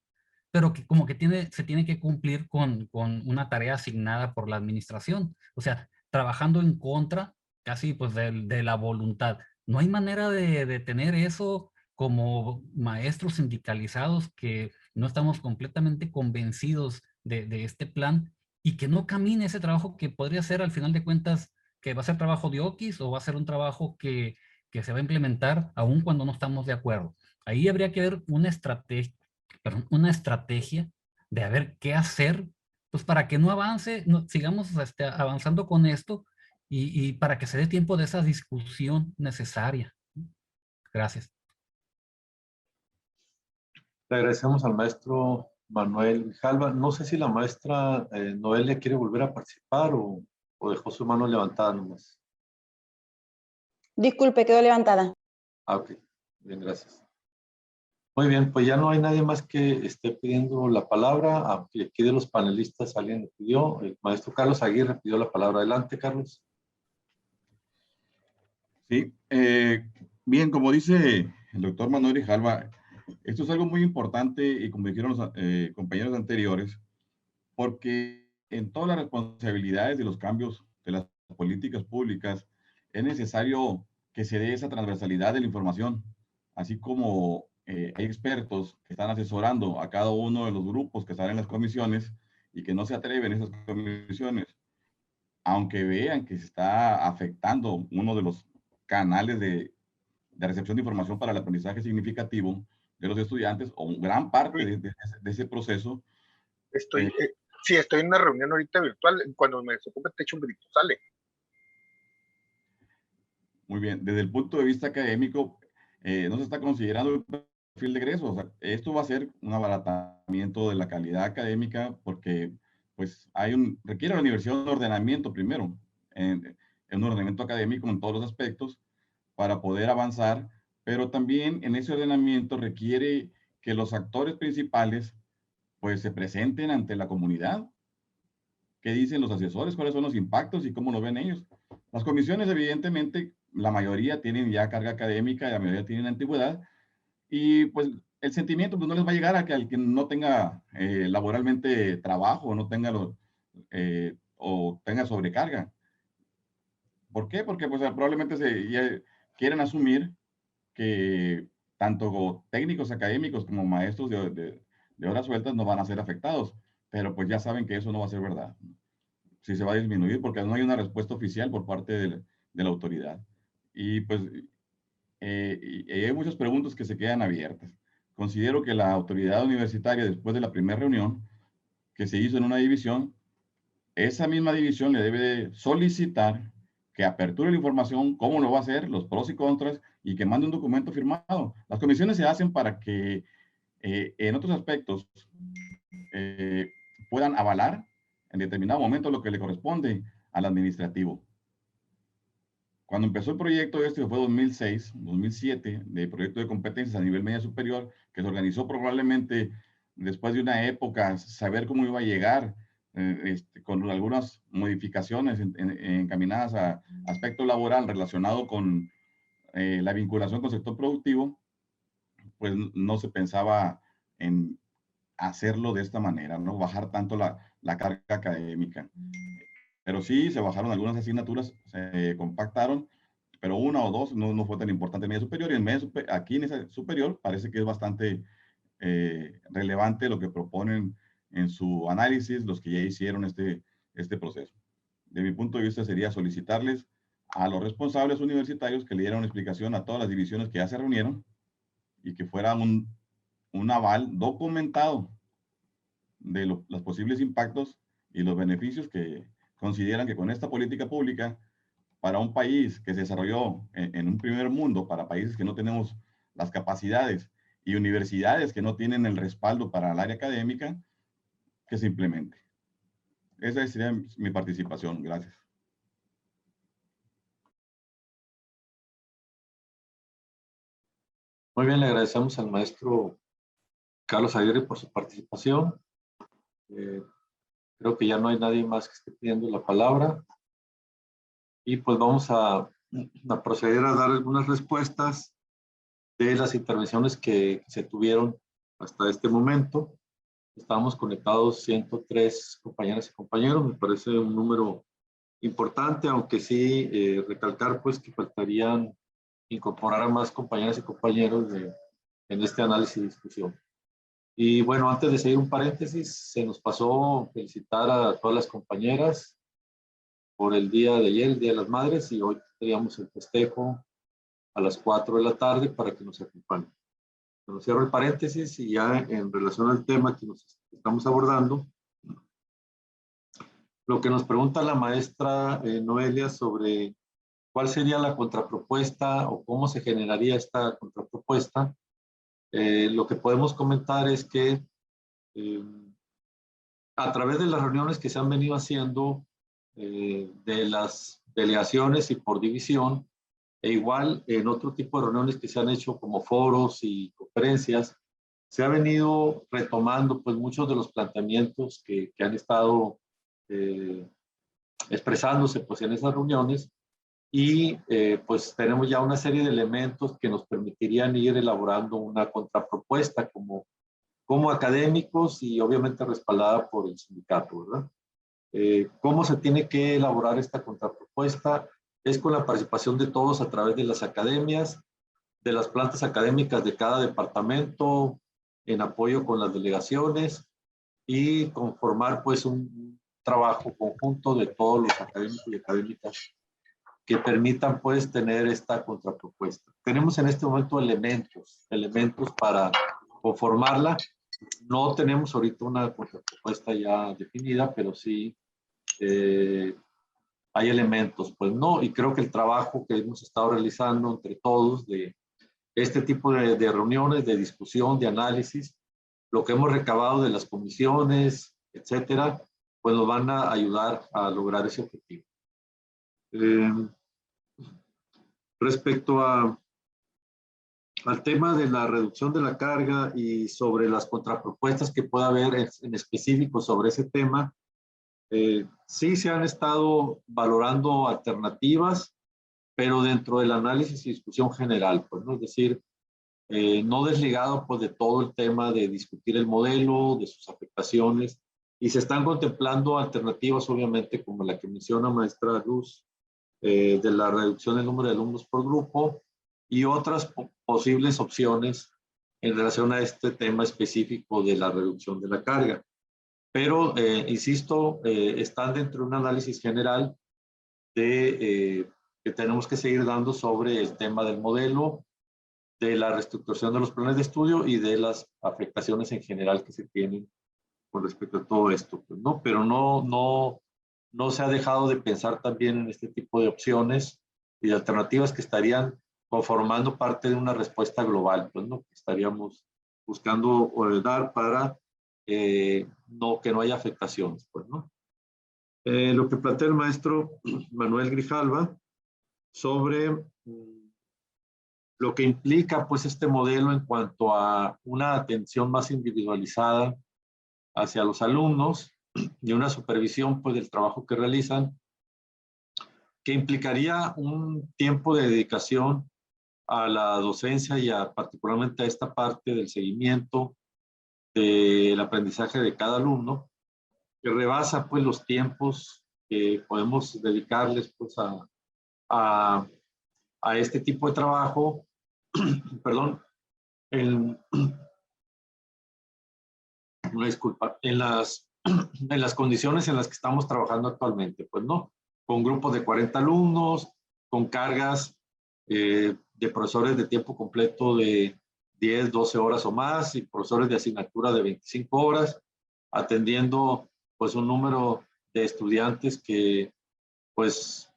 pero que como que se tiene que cumplir con una tarea asignada por la administración. O sea, trabajando en contra casi pues de la voluntad. No hay manera de tener eso como maestros sindicalizados que no estamos completamente convencidos de este plan y que no camine ese trabajo que podría ser al final de cuentas que va a ser trabajo de Oquis o va a ser un trabajo que se va a implementar aun cuando no estamos de acuerdo. Ahí habría que ver una estrategia de a ver qué hacer, pues para que no avance, sigamos avanzando con esto y para que se dé tiempo de esa discusión necesaria. Gracias. Le agradecemos al maestro Manuel Grijalva. No sé si la maestra Noelia quiere volver a participar o dejó su mano levantada nomás. Disculpe, quedó levantada. Ah, ok. Bien, gracias. Muy bien, pues ya no hay nadie más que esté pidiendo la palabra. Aunque aquí de los panelistas alguien le pidió. El maestro Carlos Aguirre pidió la palabra. Adelante, Carlos. Sí, bien, como dice el doctor Manuel Grijalva, esto es algo muy importante y como dijeron los compañeros anteriores, porque en todas las responsabilidades de los cambios de las políticas públicas es necesario que se dé esa transversalidad de la información, así como hay expertos que están asesorando a cada uno de los grupos que están en las comisiones y que no se atreven a esas comisiones, aunque vean que se está afectando uno de los canales de recepción de información para el aprendizaje significativo de los estudiantes o gran parte de ese proceso. Sí, estoy en una reunión ahorita virtual. Cuando me desocupe te echo un grito, sale. Muy bien, desde el punto de vista académico, no se está considerando el perfil de egreso. O sea, esto va a ser un abaratamiento de la calidad académica porque pues requiere la universidad un ordenamiento primero, en un ordenamiento académico en todos los aspectos para poder avanzar, pero también en ese ordenamiento requiere que los actores principales pues se presenten ante la comunidad. ¿Qué dicen los asesores? ¿Cuáles son los impactos y cómo lo ven ellos? Las comisiones, evidentemente, la mayoría tienen ya carga académica, la mayoría tienen antigüedad, y pues el sentimiento pues no les va a llegar a que al que no tenga laboralmente trabajo, no tenga o tenga sobrecarga. ¿Por qué? Porque pues probablemente quieren asumir que tanto técnicos académicos como maestros de horas sueltas no van a ser afectados, pero pues ya saben que eso no va a ser verdad. Si se va a disminuir porque no hay una respuesta oficial por parte de la autoridad. Y pues hay muchas preguntas que se quedan abiertas. Considero que la autoridad universitaria, después de la primera reunión que se hizo en una división, esa misma división le debe de solicitar que aperture la información, cómo lo va a hacer, los pros y contras, y que mande un documento firmado. Las comisiones se hacen para que en otros aspectos puedan avalar en determinado momento lo que le corresponde al administrativo. Cuando empezó el proyecto que fue 2006, 2007, de proyecto de competencias a nivel media superior, que se organizó probablemente después de una época, saber cómo iba a llegar, con algunas modificaciones encaminadas a aspecto laboral relacionado con la vinculación con el sector productivo, pues no se pensaba en hacerlo de esta manera, ¿no? Bajar tanto la carga académica. Pero sí, se bajaron algunas asignaturas, se compactaron, pero una o dos no fue tan importante en media superior. Y aquí en esa superior parece que es bastante relevante lo que proponen en su análisis los que ya hicieron este proceso. De mi punto de vista sería solicitarles a los responsables universitarios que le dieran una explicación a todas las divisiones que ya se reunieron y que fuera un aval documentado de los posibles impactos y los beneficios que consideran que con esta política pública para un país que se desarrolló en un primer mundo, para países que no tenemos las capacidades y universidades que no tienen el respaldo para el área académica, que se implemente. Esa sería mi participación. Gracias. Muy bien, le agradecemos al maestro Carlos Aguirre por su participación. Creo que ya no hay nadie más que esté pidiendo la palabra. Y pues vamos a proceder a dar algunas respuestas de las intervenciones que se tuvieron hasta este momento. Estábamos conectados 103 compañeras y compañeros, me parece un número importante, aunque sí recalcar pues que faltarían incorporar a más compañeras y compañeros en este análisis y discusión. Y bueno, antes de seguir un paréntesis, se nos pasó felicitar a todas las compañeras por el día de ayer, el Día de las Madres, y hoy teníamos el festejo a las 4 de la tarde para que nos acompañen. Bueno, cierro el paréntesis y ya en relación al tema que nos estamos abordando, lo que nos pregunta la maestra Noelia sobre cuál sería la contrapropuesta o cómo se generaría esta contrapropuesta, lo que podemos comentar es que a través de las reuniones que se han venido haciendo de las delegaciones y por división, e igual en otro tipo de reuniones que se han hecho como foros y conferencias, se ha venido retomando pues muchos de los planteamientos que han estado expresándose pues en esas reuniones y pues tenemos ya una serie de elementos que nos permitirían ir elaborando una contrapropuesta como académicos y obviamente respaldada por el sindicato, ¿verdad? ¿Cómo se tiene que elaborar esta contrapropuesta? Es con la participación de todos a través de las academias, de las plantas académicas de cada departamento, en apoyo con las delegaciones y conformar pues un trabajo conjunto de todos los académicos y académicas que permitan pues tener esta contrapropuesta. Tenemos en este momento elementos para conformarla. No tenemos ahorita una contrapropuesta ya definida, pero sí hay elementos, pues no, y creo que el trabajo que hemos estado realizando entre todos de este tipo de reuniones, de discusión, de análisis, lo que hemos recabado de las comisiones, etcétera, pues nos van a ayudar a lograr ese objetivo. Respecto al tema de la reducción de la carga y sobre las contrapropuestas que pueda haber en específico sobre ese tema, sí se han estado valorando alternativas, pero dentro del análisis y discusión general, pues, ¿no? Es decir, no desligado pues, de todo el tema de discutir el modelo, de sus afectaciones, y se están contemplando alternativas, obviamente, como la que menciona maestra Luz, de la reducción del número de alumnos por grupo, y otras posibles opciones en relación a este tema específico de la reducción de la carga. Pero, insisto, están dentro de un análisis general que tenemos que seguir dando sobre el tema del modelo, de la reestructuración de los planes de estudio y de las afectaciones en general que se tienen con respecto a todo esto, pues, ¿no? Pero no se ha dejado de pensar también en este tipo de opciones y de alternativas que estarían conformando parte de una respuesta global, pues, ¿no? Que estaríamos buscando dar para que no haya afectaciones, pues, ¿no? Lo que plantea el maestro Manuel Grijalva sobre lo que implica pues este modelo en cuanto a una atención más individualizada hacia los alumnos y una supervisión pues del trabajo que realizan, que implicaría un tiempo de dedicación a la docencia y particularmente a esta parte del seguimiento del aprendizaje de cada alumno, que rebasa pues los tiempos que podemos dedicarles pues a este tipo de trabajo, perdón, una disculpa, en las condiciones en las que estamos trabajando actualmente, pues no, con grupos de 40 alumnos, con cargas de profesores de tiempo completo de 10, 12 horas o más y profesores de asignatura de 25 horas, atendiendo pues un número de estudiantes que pues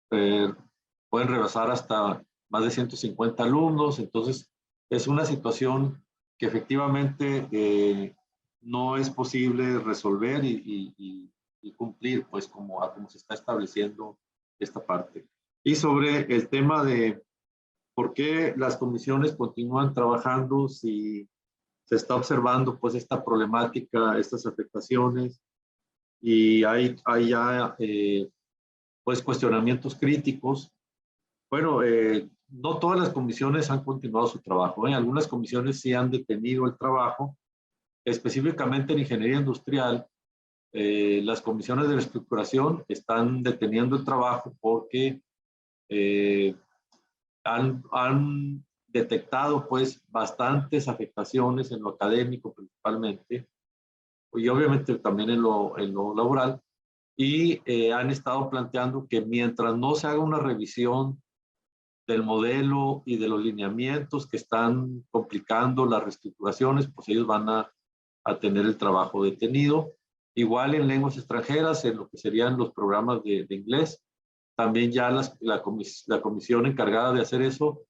pueden rebasar hasta más de 150 alumnos. Entonces es una situación que efectivamente no es posible resolver y cumplir pues como se está estableciendo esta parte. Y sobre el tema de por qué las comisiones continúan trabajando si se está observando pues esta problemática, estas afectaciones, y hay ya pues cuestionamientos críticos. Bueno, no todas las comisiones han continuado su trabajo, ¿eh? Algunas comisiones sí han detenido el trabajo específicamente en ingeniería industrial, las comisiones de reestructuración están deteniendo el trabajo porque han detectado pues bastantes afectaciones en lo académico principalmente, y obviamente también en lo laboral, y han estado planteando que mientras no se haga una revisión del modelo y de los lineamientos que están complicando las reestructuraciones, pues ellos van a tener el trabajo detenido. Igual en lenguas extranjeras, en lo que serían los programas de inglés, también ya la comisión encargada de hacer eso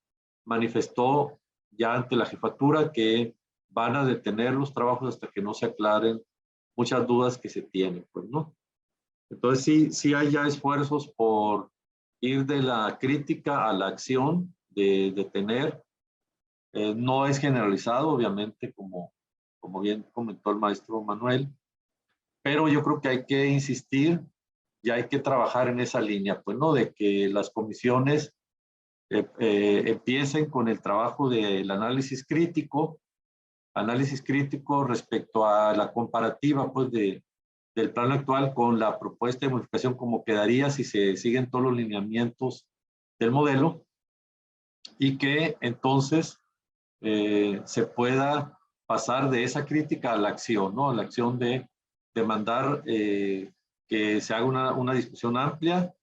manifestó ya ante la jefatura que van a detener los trabajos hasta que no se aclaren muchas dudas que se tienen, pues, ¿no? Entonces sí hay ya esfuerzos por ir de la crítica a la acción, de detener. No es generalizado, obviamente, como bien comentó el maestro Manuel, pero yo creo que hay que insistir y hay que trabajar en esa línea, pues, ¿no? De que las comisiones empiecen con el trabajo del análisis crítico respecto a la comparativa, pues, del plan actual con la propuesta de modificación, como quedaría si se siguen todos los lineamientos del modelo, y que entonces se pueda pasar de esa crítica a la acción, ¿no? A la acción de demandar que se haga una discusión amplia,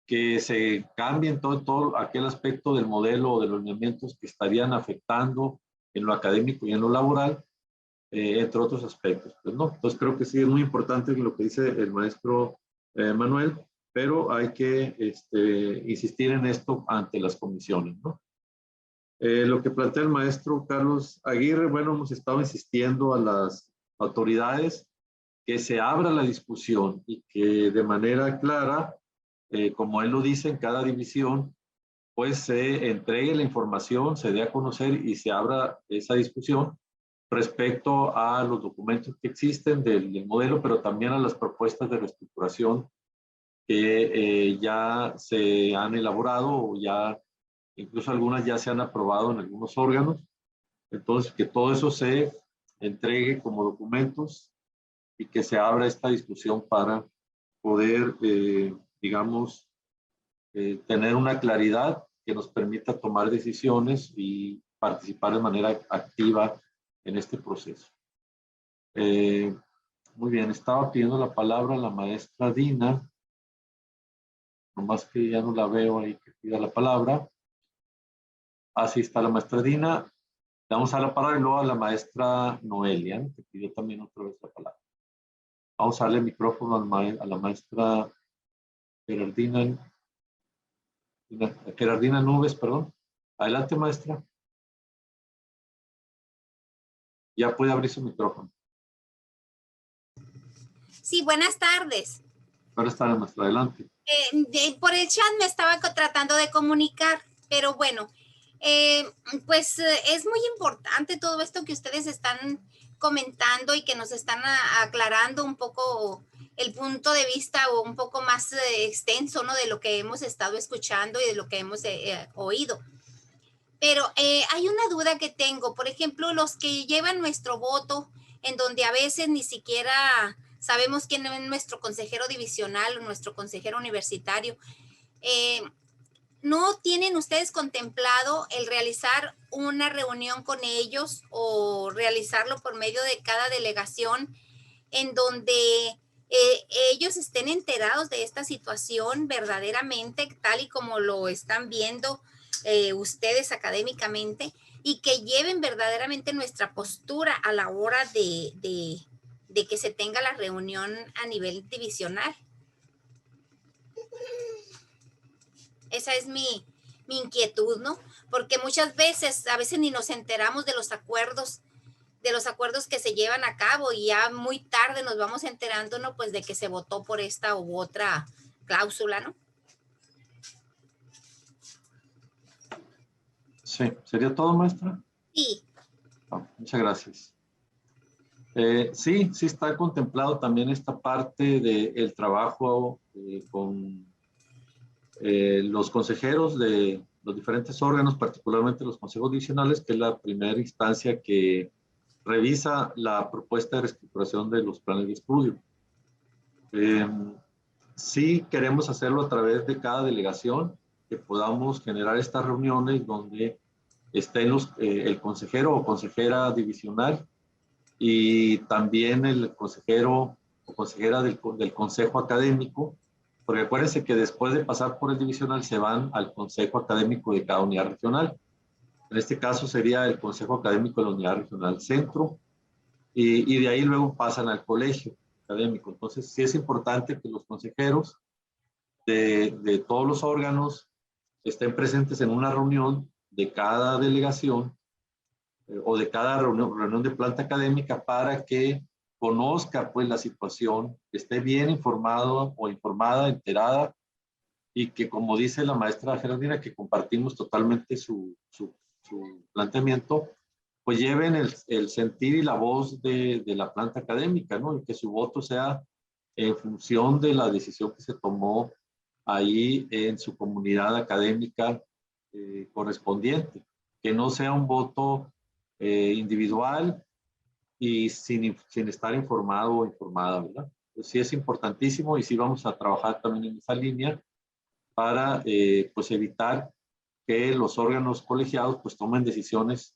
que se cambien todo aquel aspecto del modelo o de los lineamientos que estarían afectando en lo académico y en lo laboral, entre otros aspectos, pues, ¿no? Entonces creo que sí es muy importante lo que dice el maestro Manuel, pero hay que insistir en esto ante las comisiones, ¿no? Lo que plantea el maestro Carlos Aguirre, bueno, hemos estado insistiendo a las autoridades que se abra la discusión y que de manera clara, como él lo dice, en cada división, pues se entregue la información, se dé a conocer y se abra esa discusión respecto a los documentos que existen del modelo, pero también a las propuestas de reestructuración que ya se han elaborado o ya, incluso algunas ya se han aprobado en algunos órganos. Entonces, que todo eso se entregue como documentos y que se abra esta discusión para poder, digamos, tener una claridad que nos permita tomar decisiones y participar de manera activa en este proceso. Muy bien, estaba pidiendo la palabra la maestra Dina, nomás que ya no la veo ahí que pida la palabra. Así está la maestra Dina. Le vamos a dar la palabra y luego a la maestra Noelia, que pidió también otra vez la palabra. Vamos a darle el micrófono a la maestra Gerardina Nubes, perdón. Adelante, maestra. Ya puede abrir su micrófono. Sí, buenas tardes. Buenas tardes, maestra. Adelante. Por el chat me estaba tratando de comunicar, pero bueno, pues es muy importante todo esto que ustedes están comentando y que nos están aclarando un poco el punto de vista o un poco más extenso, ¿no? De lo que hemos estado escuchando y de lo que hemos oído. Pero hay una duda que tengo, por ejemplo, los que llevan nuestro voto, en donde a veces ni siquiera sabemos quién es nuestro consejero divisional o nuestro consejero universitario. ¿No tienen ustedes contemplado el realizar una reunión con ellos o realizarlo por medio de cada delegación en donde ellos estén enterados de esta situación verdaderamente, tal y como lo están viendo ustedes académicamente, y que lleven verdaderamente nuestra postura a la hora de que se tenga la reunión a nivel divisional? Esa es mi inquietud, ¿no? Porque muchas veces, a veces ni nos enteramos de los acuerdos que se llevan a cabo, y ya muy tarde nos vamos enterando, ¿no? Pues de que se votó por esta u otra cláusula, ¿no? Sí, ¿sería todo, maestra? Sí. Muchas gracias. Sí está contemplado también esta parte del trabajo con los consejeros de los diferentes órganos, particularmente los consejos divisionales, que es la primera instancia que revisa la propuesta de reestructuración de los planes de estudio. Sí queremos hacerlo a través de cada delegación, que podamos generar estas reuniones donde estén el consejero o consejera divisional y también el consejero o consejera del consejo académico, porque acuérdense que después de pasar por el divisional se van al consejo académico de cada unidad regional. En este caso sería el consejo académico de la unidad regional centro y de ahí luego pasan al colegio académico. Entonces sí es importante que los consejeros de todos los órganos estén presentes en una reunión de cada delegación o de cada reunión de planta académica para que conozca pues la situación, esté bien informado o informada, enterada, y que, como dice la maestra Geraldina, que compartimos totalmente su planteamiento, pues lleven el sentir y la voz de la planta académica, ¿no? Y que su voto sea en función de la decisión que se tomó ahí en su comunidad académica correspondiente, que no sea un voto individual y sin estar informado o informada, ¿verdad? Pues sí es importantísimo y sí vamos a trabajar también en esa línea para pues evitar que los órganos colegiados pues tomen decisiones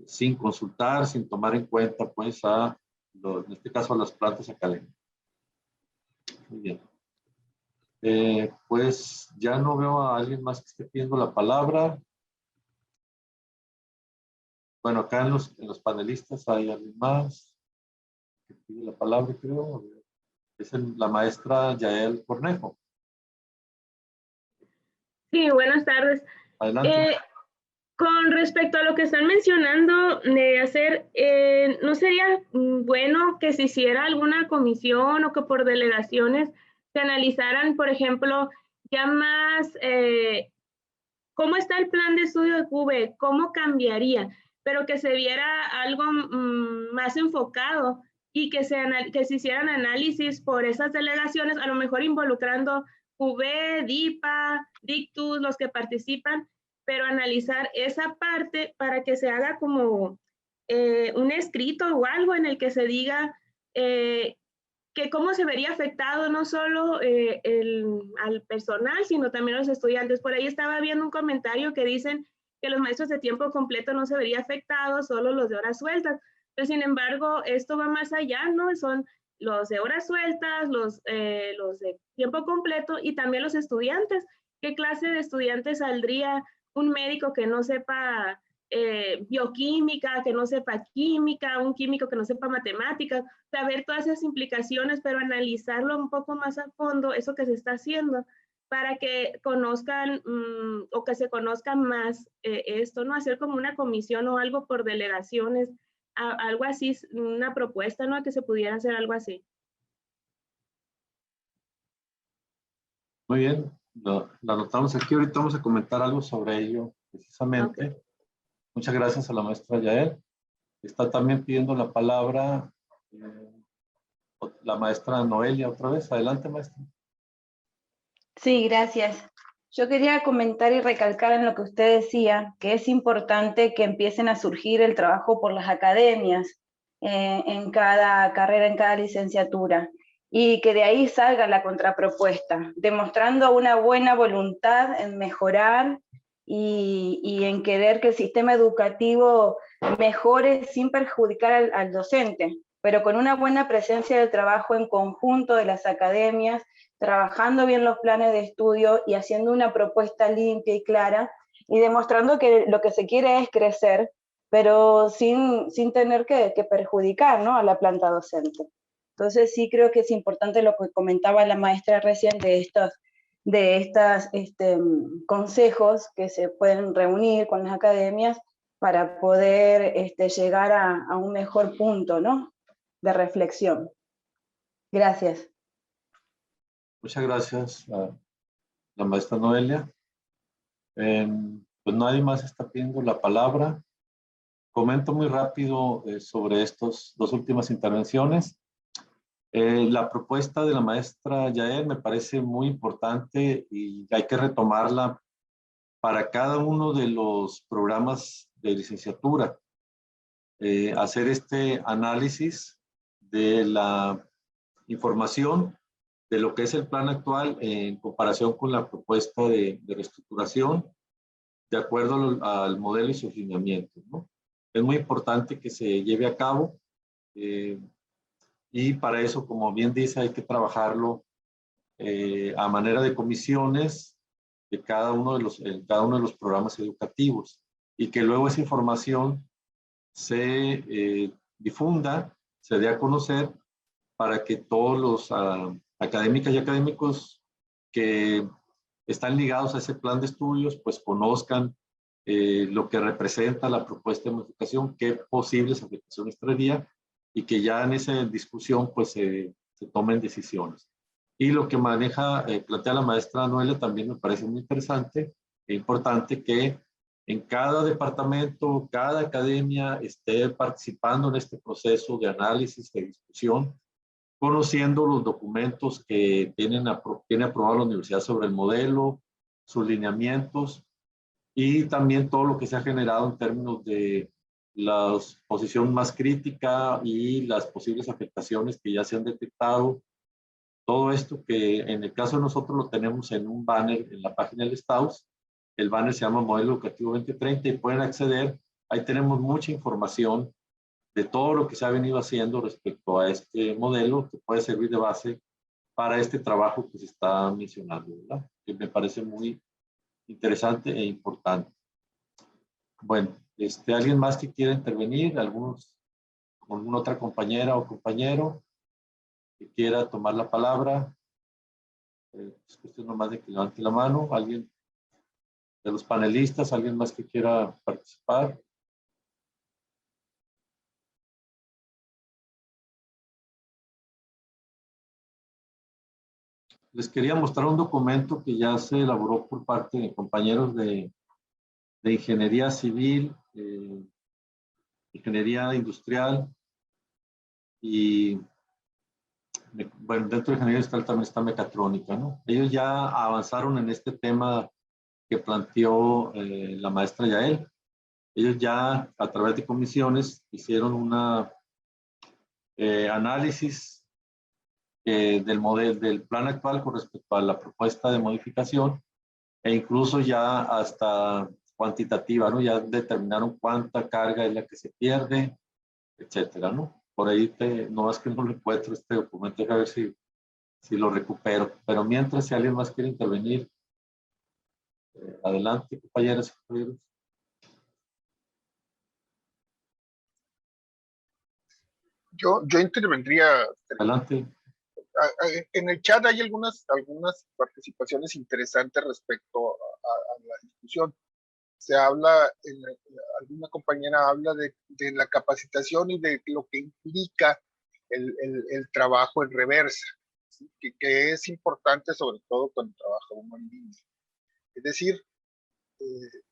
sin consultar, sin tomar en cuenta pues en este caso a las plantas académicas. Muy bien. Pues ya no veo a alguien más que esté pidiendo la palabra. Bueno, acá en los panelistas hay alguien más que pide la palabra, creo. Es la maestra Yael Cornejo. Sí, buenas tardes. Adelante. Con respecto a lo que están mencionando de hacer, ¿no sería bueno que se hiciera alguna comisión o que por delegaciones se analizaran, por ejemplo, ya más cómo está el plan de estudio de QV, cómo cambiaría, pero que se viera algo más enfocado y que se hicieran análisis por esas delegaciones, a lo mejor involucrando QV, DIPA, Dictus, los que participan, pero analizar esa parte para que se haga como un escrito o algo en el que se diga que cómo se vería afectado no solo al personal, sino también a los estudiantes. Por ahí estaba viendo un comentario que dicen que los maestros de tiempo completo no se vería afectados, solo los de horas sueltas. Pero sin embargo, esto va más allá, ¿no? Son los de horas sueltas, los de tiempo completo y también los estudiantes. ¿Qué clase de estudiante saldría un médico que no sepa bioquímica, que no sepa química, un químico que no sepa matemáticas? Saber todas esas implicaciones, pero analizarlo un poco más a fondo, eso que se está haciendo, para que conozcan o que se conozca más esto, ¿no? Hacer como una comisión o algo por delegaciones, algo así, una propuesta, ¿no? Que se pudiera hacer algo así. Muy bien, lo anotamos aquí. Ahorita vamos a comentar algo sobre ello precisamente. Okay. Muchas gracias a la maestra Yael. Está también pidiendo la palabra la maestra Noelia otra vez. Adelante, maestra. Sí, gracias. Yo quería comentar y recalcar en lo que usted decía, que es importante que empiecen a surgir el trabajo por las academias en cada carrera, en cada licenciatura, y que de ahí salga la contrapropuesta, demostrando una buena voluntad en mejorar y en querer que el sistema educativo mejore sin perjudicar al docente, pero con una buena presencia del trabajo en conjunto de las academias, trabajando bien los planes de estudio y haciendo una propuesta limpia y clara, y demostrando que lo que se quiere es crecer, pero sin tener que perjudicar, ¿no?, a la planta docente. Entonces sí creo que es importante lo que comentaba la maestra recién de estos consejos que se pueden reunir con las academias para poder llegar a un mejor punto, ¿no?, de reflexión. Gracias. Muchas gracias a la maestra Noelia. Pues nadie más está pidiendo la palabra. Comento muy rápido sobre estas dos últimas intervenciones. La propuesta de la maestra Yael me parece muy importante y hay que retomarla para cada uno de los programas de licenciatura. hacer este análisis de la información de lo que es el plan actual en comparación con la propuesta de reestructuración de acuerdo al modelo y sus lineamientos, ¿no? Es muy importante que se lleve a cabo y para eso, como bien dice, hay que trabajarlo a manera de comisiones de cada uno de los programas educativos y que luego esa información se difunda, se dé a conocer para que todos los académicas y académicos que están ligados a ese plan de estudios, pues conozcan lo que representa la propuesta de modificación, qué posibles aplicaciones traería y que ya en esa discusión pues se tomen decisiones. Y lo que plantea la maestra Noelia también me parece muy interesante e importante que en cada departamento, cada academia esté participando en este proceso de análisis, de discusión, conociendo los documentos que tiene aprobado la universidad sobre el modelo, sus lineamientos y también todo lo que se ha generado en términos de la posición más crítica y las posibles afectaciones que ya se han detectado. Todo esto que en el caso de nosotros lo tenemos en un banner en la página del STAUS. El banner se llama Modelo Educativo 2030 y pueden acceder. Ahí tenemos mucha información de todo lo que se ha venido haciendo respecto a este modelo que puede servir de base para este trabajo que se está mencionando, ¿verdad? Que me parece muy interesante e importante. Bueno, ¿alguien más que quiera intervenir? ¿Alguna otra compañera o compañero que quiera tomar la palabra? Es cuestión nomás de que levante la mano. ¿Alguien de los panelistas? ¿Alguien más que quiera participar? Les quería mostrar un documento que ya se elaboró por parte de compañeros de ingeniería civil, ingeniería industrial y, bueno, dentro de ingeniería industrial también está mecatrónica, ¿no? Ellos ya avanzaron en este tema que planteó la maestra Yael. Ellos ya a través de comisiones hicieron una análisis del plan actual con respecto a la propuesta de modificación e incluso ya hasta cuantitativa, ¿no? Ya determinaron cuánta carga es la que se pierde, etcétera, ¿no? Por ahí no es que no lo encuentro este documento, a ver si lo recupero. Pero mientras, si alguien más quiere intervenir, adelante, compañeras y compañeros. Yo intervendría. Adelante. En el chat hay algunas participaciones interesantes respecto a la discusión. Se habla, alguna compañera habla de la capacitación y de lo que implica el trabajo en reversa, ¿sí? que es importante sobre todo cuando trabaja uno en línea. Es decir,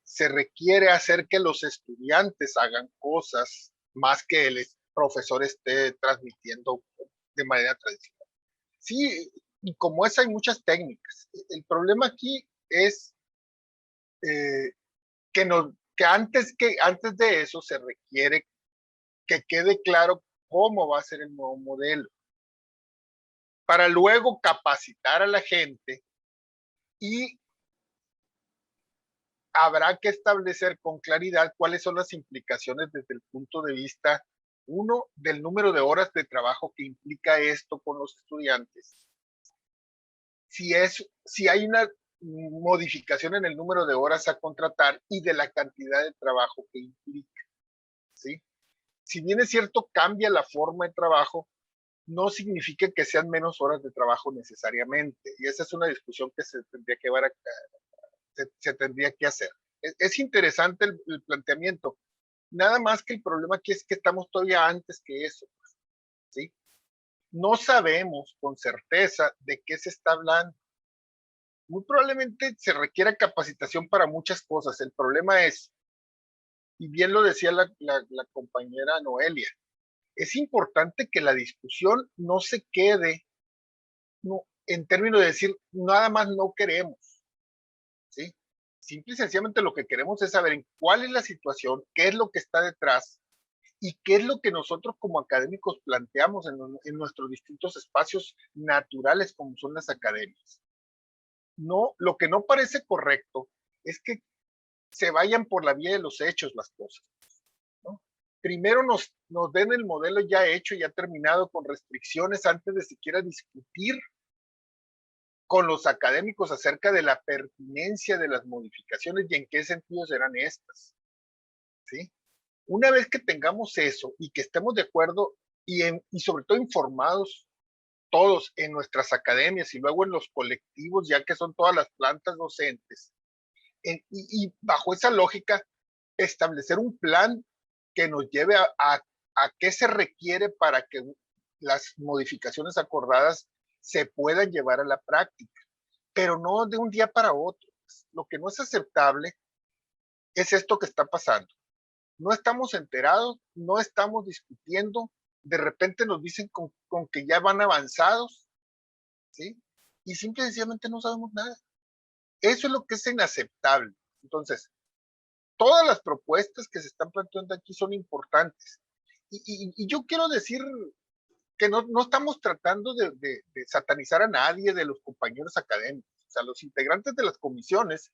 se requiere hacer que los estudiantes hagan cosas más que el profesor esté transmitiendo de manera tradicional. Sí, y como esa hay muchas técnicas. El problema aquí es que antes de eso se requiere que quede claro cómo va a ser el nuevo modelo, para luego capacitar a la gente y habrá que establecer con claridad cuáles son las implicaciones desde el punto de vista, uno, del número de horas de trabajo que implica esto con los estudiantes. Si hay una modificación en el número de horas a contratar y de la cantidad de trabajo que implica, ¿sí? Si bien es cierto, cambia la forma de trabajo, no significa que sean menos horas de trabajo necesariamente. Y esa es una discusión que se tendría que hacer. Es interesante el planteamiento. Nada más que el problema aquí es que estamos todavía antes que eso, ¿sí? No sabemos con certeza de qué se está hablando. Muy probablemente se requiera capacitación para muchas cosas. El problema es, y bien lo decía la compañera Noelia, es importante que la discusión no se quede en términos de decir nada más no queremos, ¿sí? Simple y sencillamente lo que queremos es saber en cuál es la situación, qué es lo que está detrás ¿Y qué es lo que nosotros como académicos planteamos en nuestros distintos espacios naturales como son las academias? No, lo que no parece correcto es que se vayan por la vía de los hechos las cosas, ¿no? Primero nos den el modelo ya hecho, ya terminado, con restricciones antes de siquiera discutir con los académicos acerca de la pertinencia de las modificaciones y en qué sentido serán estas, ¿sí? Una vez que tengamos eso y que estemos de acuerdo y sobre todo informados todos en nuestras academias y luego en los colectivos, ya que son todas las plantas docentes, y bajo esa lógica establecer un plan que nos lleve a qué se requiere para que las modificaciones acordadas se puedan llevar a la práctica, pero no de un día para otro. Lo que no es aceptable es esto que está pasando. No estamos enterados, no estamos discutiendo, de repente nos dicen con que ya van avanzados, ¿sí? Y simple y sencillamente no sabemos nada. Eso es lo que es inaceptable. Entonces, todas las propuestas que se están planteando aquí son importantes. Y yo quiero decir que no estamos tratando de satanizar a nadie de los compañeros académicos. O sea, los integrantes de las comisiones,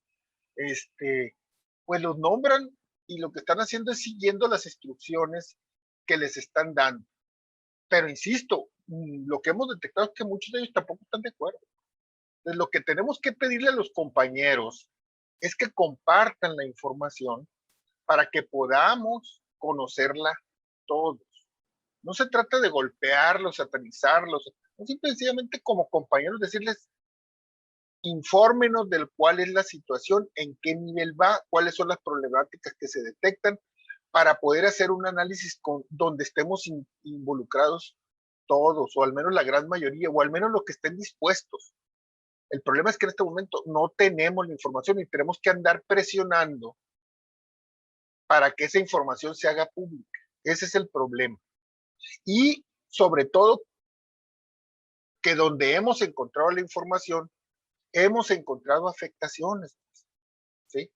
pues los nombran y lo que están haciendo es siguiendo las instrucciones que les están dando. Pero insisto, lo que hemos detectado es que muchos de ellos tampoco están de acuerdo. Entonces, lo que tenemos que pedirle a los compañeros es que compartan la información para que podamos conocerla todos. No se trata de golpearlos, satanizarlos, no simplemente como compañeros decirles, infórmenos del cuál es la situación, en qué nivel va, cuáles son las problemáticas que se detectan, para poder hacer un análisis donde estemos involucrados todos, o al menos la gran mayoría, o al menos los que estén dispuestos. El problema es que en este momento no tenemos la información y tenemos que andar presionando para que esa información se haga pública. Ese es el problema. Y sobre todo, que donde hemos encontrado la información, hemos encontrado afectaciones, ¿sí?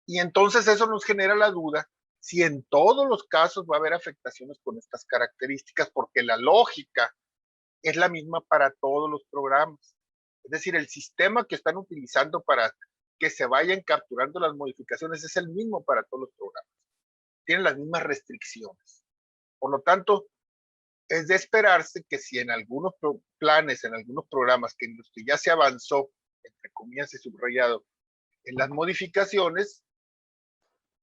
Y entonces eso nos genera la duda si en todos los casos va a haber afectaciones con estas características, porque la lógica es la misma para todos los programas. Es decir, el sistema que están utilizando para que se vayan capturando las modificaciones es el mismo para todos los programas. Tienen las mismas restricciones. Por lo tanto, es de esperarse que si en algunos planes, en algunos programas que en los que ya se avanzó, entre comillas y subrayado, en las modificaciones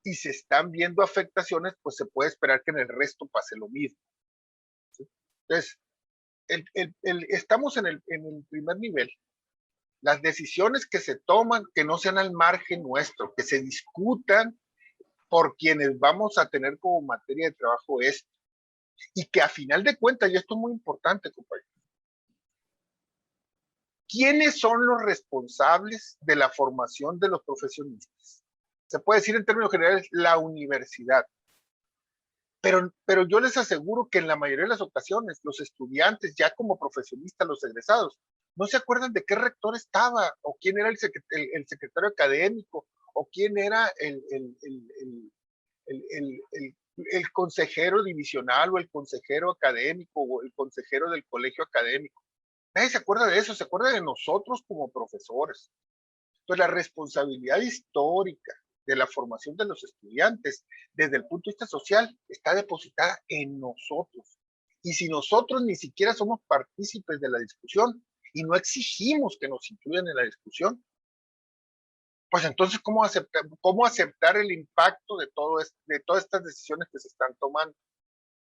y se están viendo afectaciones, pues se puede esperar que en el resto pase lo mismo, ¿sí? Entonces, estamos en el primer nivel. Las decisiones que se toman, que no sean al margen nuestro, que se discutan por quienes vamos a tener como materia de trabajo esto. Y que a final de cuentas, y esto es muy importante, compañeros, ¿quiénes son los responsables de la formación de los profesionistas? Se puede decir en términos generales, la universidad. Pero yo les aseguro que en la mayoría de las ocasiones, los estudiantes, ya como profesionistas, los egresados, no se acuerdan de qué rector estaba, o quién era el secretario académico, o quién era el consejero divisional, o el consejero académico, o el consejero del colegio académico. Nadie se acuerda de eso, se acuerda de nosotros como profesores. Entonces, la responsabilidad histórica de la formación de los estudiantes desde el punto de vista social está depositada en nosotros. Y si nosotros ni siquiera somos partícipes de la discusión y no exigimos que nos incluyan en la discusión, pues entonces, ¿cómo aceptar el impacto de todas estas decisiones que se están tomando?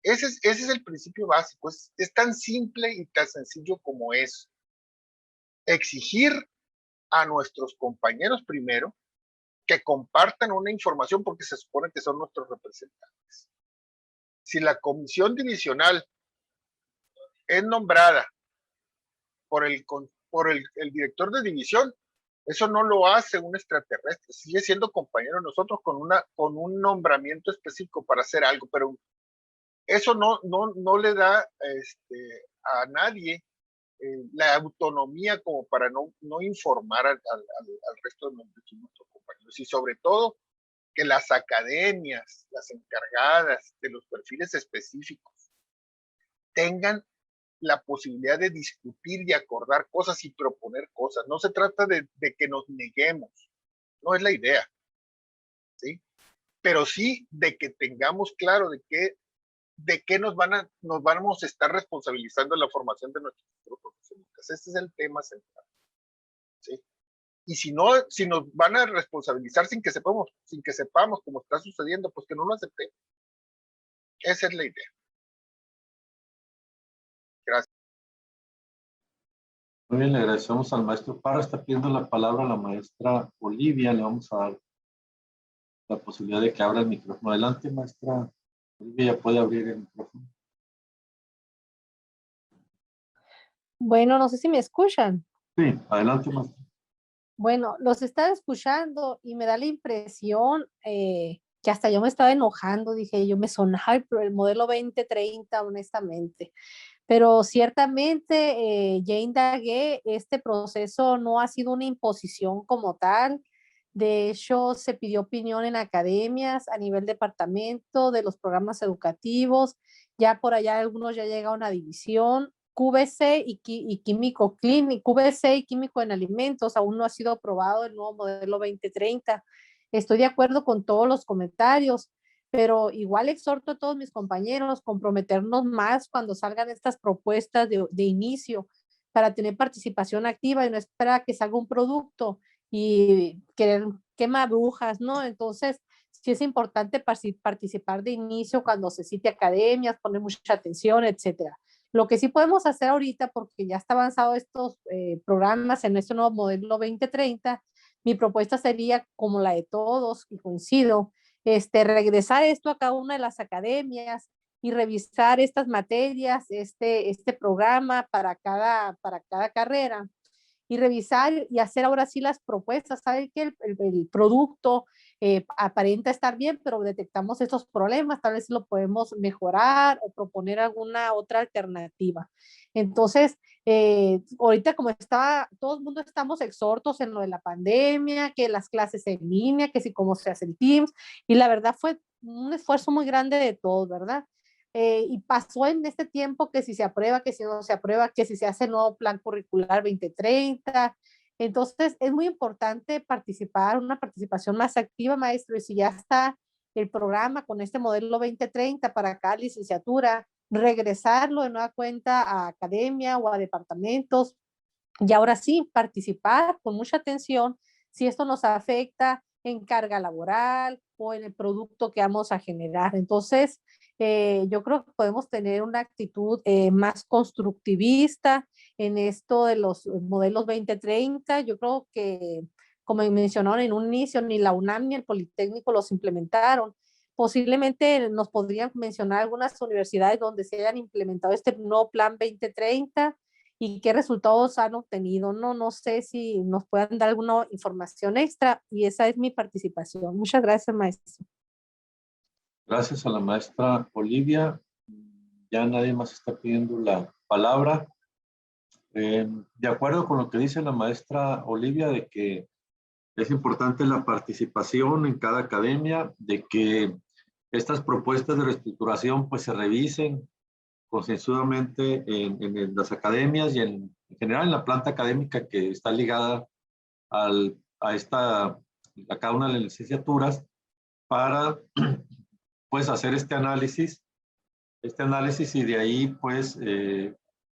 Ese es el principio básico. Es tan simple y tan sencillo como eso. Exigir a nuestros compañeros primero que compartan una información porque se supone que son nuestros representantes. Si la comisión divisional es nombrada por el director de división, eso no lo hace un extraterrestre, sigue siendo compañero de nosotros con un nombramiento específico para hacer algo, pero eso no le da a nadie la autonomía como para no informar al resto de nuestros compañeros. Y sobre todo, que las academias, las encargadas de los perfiles específicos, tengan la posibilidad de discutir y acordar cosas y proponer cosas. No se trata de que nos neguemos, no es la idea, ¿sí? Pero sí de que tengamos claro de qué nos vamos a estar responsabilizando en la formación de nuestros profesionistas. Este es el tema central, ¿sí? Y si nos van a responsabilizar sin que sepamos cómo está sucediendo, pues que no lo aceptemos. Esa es la idea. Gracias. Muy bien, le agradecemos al maestro Parra. Está pidiendo la palabra a la maestra Olivia. Le vamos a dar la posibilidad de que abra el micrófono. Adelante, maestra Olivia, ya puede abrir el micrófono. Bueno, no sé si me escuchan. Sí, adelante, maestra. Bueno, los estaba escuchando y me da la impresión que hasta yo me estaba enojando, dije, yo me sonaba el modelo 2030, honestamente. Pero ciertamente, ya indagué, este proceso no ha sido una imposición como tal. De hecho, se pidió opinión en academias a nivel departamento de los programas educativos. Ya por allá algunos ya llegaron a división. QVC y químico clínico, QVC y químico en alimentos, aún no ha sido aprobado el nuevo modelo 2030. Estoy de acuerdo con todos los comentarios, pero igual exhorto a todos mis compañeros comprometernos más cuando salgan estas propuestas de inicio para tener participación activa y no esperar a que salga un producto y querer quemar brujas, ¿no? Entonces, sí es importante participar de inicio cuando se cite academias, poner mucha atención, etcétera. Lo que sí podemos hacer ahorita, porque ya está avanzado estos programas en este nuevo modelo 2030, mi propuesta sería, como la de todos, y coincido, regresar esto a cada una de las academias y revisar estas materias, este programa para cada carrera, y revisar y hacer ahora sí las propuestas. Sabe que el producto aparenta estar bien, pero detectamos estos problemas, tal vez lo podemos mejorar o proponer alguna otra alternativa. Entonces, ahorita como todo el mundo estamos exhortos en lo de la pandemia, que las clases en línea, que si cómo se hace el Teams, y la verdad fue un esfuerzo muy grande de todos, ¿verdad? Y pasó en este tiempo que si se aprueba, que si no se aprueba, que si se hace el nuevo plan curricular 2030. Entonces, es muy importante participar, una participación más activa, maestro, y si ya está el programa con este modelo 2030 para cada licenciatura, regresarlo de nueva cuenta a academia o a departamentos, y ahora sí, participar con mucha atención si esto nos afecta en carga laboral o en el producto que vamos a generar. Entonces, yo creo que podemos tener una actitud más constructivista en esto de los modelos 2030. Yo creo que, como mencionaron en un inicio, ni la UNAM ni el Politécnico los implementaron. Posiblemente nos podrían mencionar algunas universidades donde se hayan implementado este nuevo plan 2030 y qué resultados han obtenido. No sé si nos puedan dar alguna información extra, y esa es mi participación. Muchas gracias, maestro. Gracias a la maestra Olivia. Ya nadie más está pidiendo la palabra. De acuerdo con lo que dice la maestra Olivia, de que es importante la participación en cada academia, de que estas propuestas de reestructuración pues se revisen concienzudamente en las academias y en general en la planta académica que está ligada a cada una de las licenciaturas, para pues hacer este análisis y de ahí pues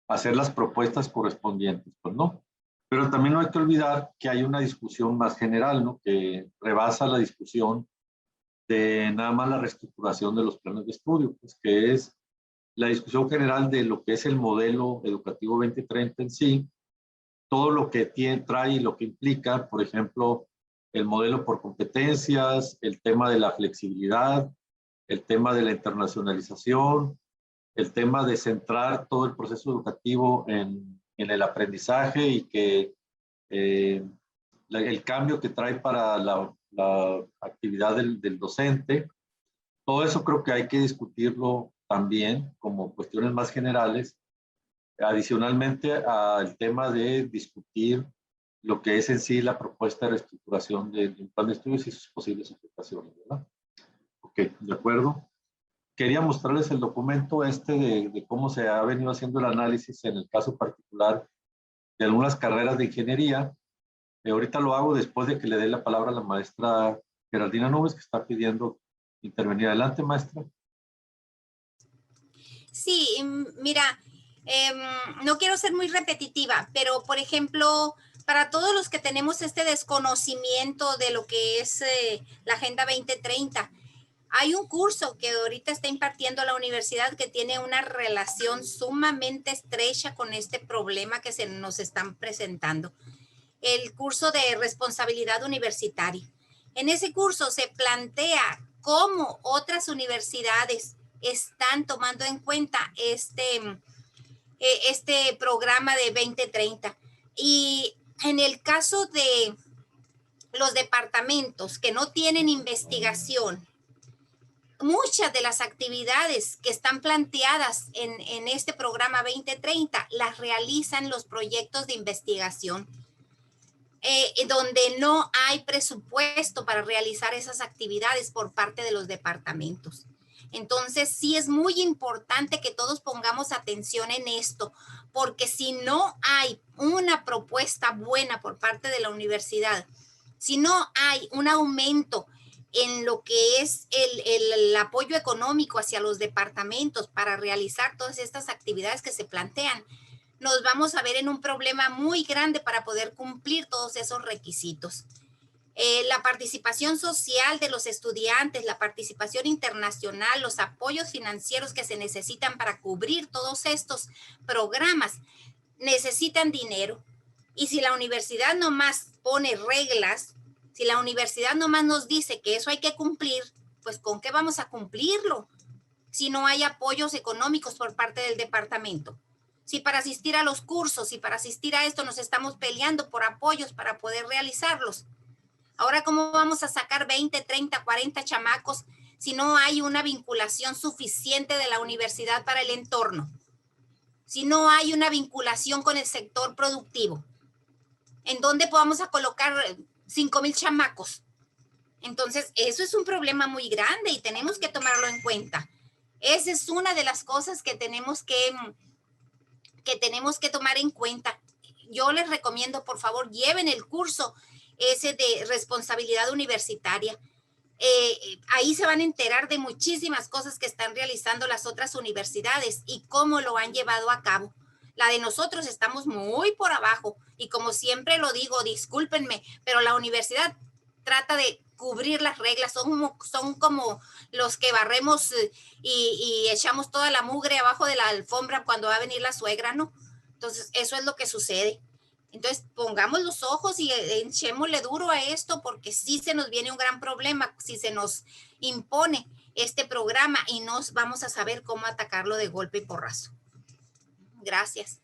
hacer las propuestas correspondientes, pues no. Pero también no hay que olvidar que hay una discusión más general, ¿no? Que rebasa la discusión de nada más la reestructuración de los planes de estudio, pues que es la discusión general de lo que es el modelo educativo 2030 en sí, todo lo que trae y lo que implica, por ejemplo, el modelo por competencias, el tema de la flexibilidad, el tema de la internacionalización, el tema de centrar todo el proceso educativo en el aprendizaje y que el cambio que trae para la actividad del docente. Todo eso creo que hay que discutirlo también como cuestiones más generales, adicionalmente al tema de discutir lo que es en sí la propuesta de reestructuración de un plan de estudios y sus posibles aplicaciones, ¿verdad? Ok, de acuerdo. Quería mostrarles el documento de cómo se ha venido haciendo el análisis en el caso particular de algunas carreras de ingeniería. Ahorita lo hago después de que le dé la palabra a la maestra Geraldina Nubes, que está pidiendo intervenir. Adelante, maestra. Sí, mira, no quiero ser muy repetitiva, pero por ejemplo, para todos los que tenemos este desconocimiento de lo que es la Agenda 2030, hay un curso que ahorita está impartiendo la universidad que tiene una relación sumamente estrecha con este problema que se nos están presentando. El curso de responsabilidad universitaria. En ese curso se plantea cómo otras universidades están tomando en cuenta este programa de 2030. Y en el caso de los departamentos que no tienen investigación, muchas de las actividades que están planteadas en este programa 2030 las realizan los proyectos de investigación, donde no hay presupuesto para realizar esas actividades por parte de los departamentos. Entonces, sí es muy importante que todos pongamos atención en esto, porque si no hay una propuesta buena por parte de la universidad, si no hay un aumento en lo que es el apoyo económico hacia los departamentos para realizar todas estas actividades que se plantean, nos vamos a ver en un problema muy grande para poder cumplir todos esos requisitos. La participación social de los estudiantes, la participación internacional, los apoyos financieros que se necesitan para cubrir todos estos programas, necesitan dinero. Y si la universidad nomás pone reglas, si la universidad nomás nos dice que eso hay que cumplir, pues ¿con qué vamos a cumplirlo? Si no hay apoyos económicos por parte del departamento. Si para asistir a los cursos y para asistir a esto nos estamos peleando por apoyos para poder realizarlos. Ahora, ¿cómo vamos a sacar 20, 30, 40 chamacos si no hay una vinculación suficiente de la universidad para el entorno? Si no hay una vinculación con el sector productivo, ¿en dónde podamos a colocar 5,000 chamacos? Entonces, eso es un problema muy grande y tenemos que tomarlo en cuenta. Esa es una de las cosas que tenemos que tomar en cuenta. Yo les recomiendo, por favor, lleven el curso ese de responsabilidad universitaria. Ahí se van a enterar de muchísimas cosas que están realizando las otras universidades y cómo lo han llevado a cabo. La de nosotros estamos muy por abajo y como siempre lo digo, discúlpenme, pero la universidad trata de cubrir las reglas, son como los que barremos y echamos toda la mugre abajo de la alfombra cuando va a venir la suegra, ¿no? Entonces, eso es lo que sucede. Entonces, pongamos los ojos y echémosle duro a esto porque sí se nos viene un gran problema si se nos impone este programa y no vamos a saber cómo atacarlo de golpe y porrazo. Gracias.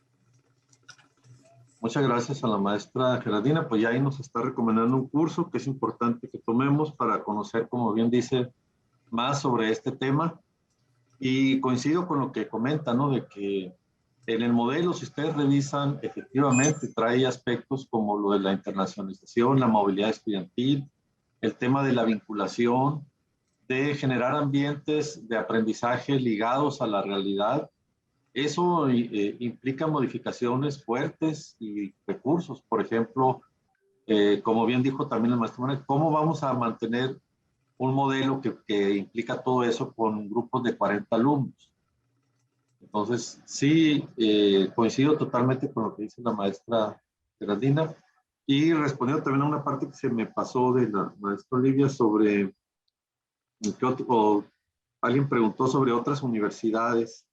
Muchas gracias a la maestra Geraldina. Pues ya ahí nos está recomendando un curso que es importante que tomemos para conocer, como bien dice, más sobre este tema. Y coincido con lo que comenta, ¿no? De que en el modelo, si ustedes revisan, efectivamente trae aspectos como lo de la internacionalización, la movilidad estudiantil, el tema de la vinculación, de generar ambientes de aprendizaje ligados a la realidad. Eso implica modificaciones fuertes y recursos. Por ejemplo, como bien dijo también el maestro Manuel, ¿cómo vamos a mantener un modelo que implica todo eso con grupos de 40 alumnos? Entonces, sí, coincido totalmente con lo que dice la maestra Geraldina. Y respondiendo también a una parte que se me pasó de la maestra Olivia sobre, alguien preguntó sobre otras universidades.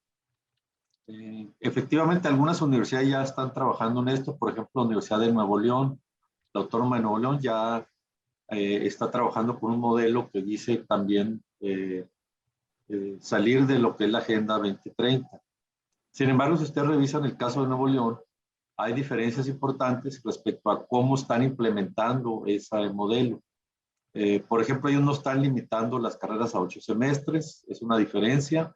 Efectivamente, algunas universidades ya están trabajando en esto. Por ejemplo, la Universidad de Nuevo León, la Autónoma de Nuevo León ya está trabajando con un modelo que dice también salir de lo que es la Agenda 2030. Sin embargo, si ustedes revisan el caso de Nuevo León, hay diferencias importantes respecto a cómo están implementando ese modelo. Por ejemplo, ellos no están limitando las carreras a 8 semestres, es una diferencia.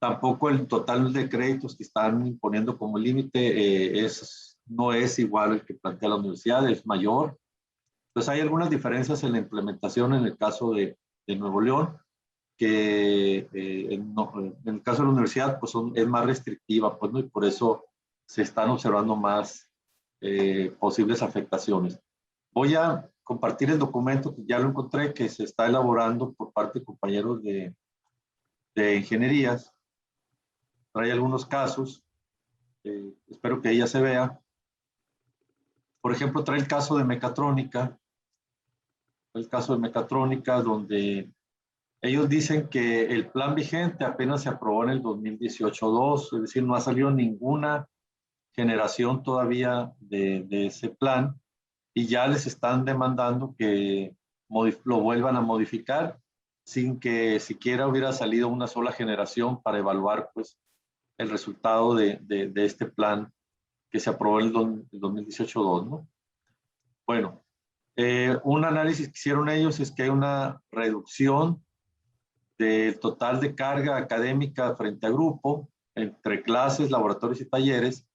Tampoco el total de créditos que están imponiendo como límite no es igual al que plantea la universidad, es mayor. Pues hay algunas diferencias en la implementación en el caso de Nuevo León, que en el caso de la universidad pues es más restrictiva, pues, ¿no? Y por eso se están observando más posibles afectaciones. Voy a compartir el documento que ya lo encontré, que se está elaborando por parte de compañeros de ingenierías. Trae algunos casos, espero que ella se vea. Por ejemplo, trae el caso de mecatrónica, donde ellos dicen que el plan vigente apenas se aprobó en el 2018-2, es decir, no ha salido ninguna generación todavía de ese plan y ya les están demandando que lo vuelvan a modificar sin que siquiera hubiera salido una sola generación para evaluar pues el resultado de este plan que se aprobó en el 2018-2, ¿no? Bueno, un análisis que hicieron ellos es que hay una reducción del total de carga académica frente a grupo, entre clases, laboratorios y talleres,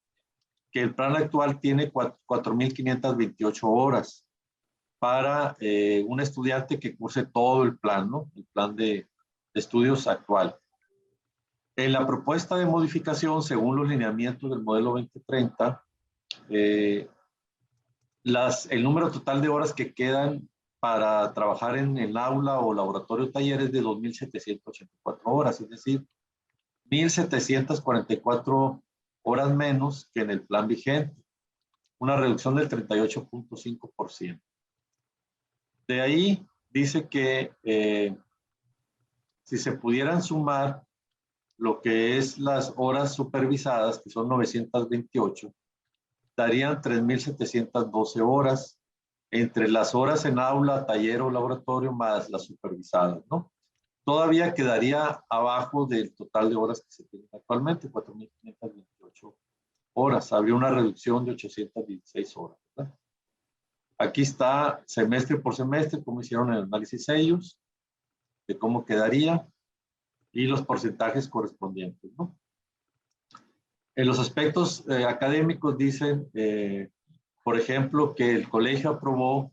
que el plan actual tiene 4.528 horas para un estudiante que curse todo el plan, ¿no? El plan de estudios actual. En la propuesta de modificación, según los lineamientos del modelo 2030, el número total de horas que quedan para trabajar en el aula o laboratorio taller es de 2.784 horas, es decir, 1.744 horas menos que en el plan vigente, una reducción del 38.5%. De ahí dice que si se pudieran sumar lo que es las horas supervisadas, que son 928, darían 3.712 horas entre las horas en aula, taller o laboratorio más las supervisadas, ¿no? Todavía quedaría abajo del total de horas que se tienen actualmente, 4.528 horas. Habría una reducción de 816 horas, ¿verdad? Aquí está semestre por semestre, cómo hicieron el análisis ellos, de cómo quedaría y los porcentajes correspondientes, ¿no? En los aspectos académicos dicen, por ejemplo, que el colegio aprobó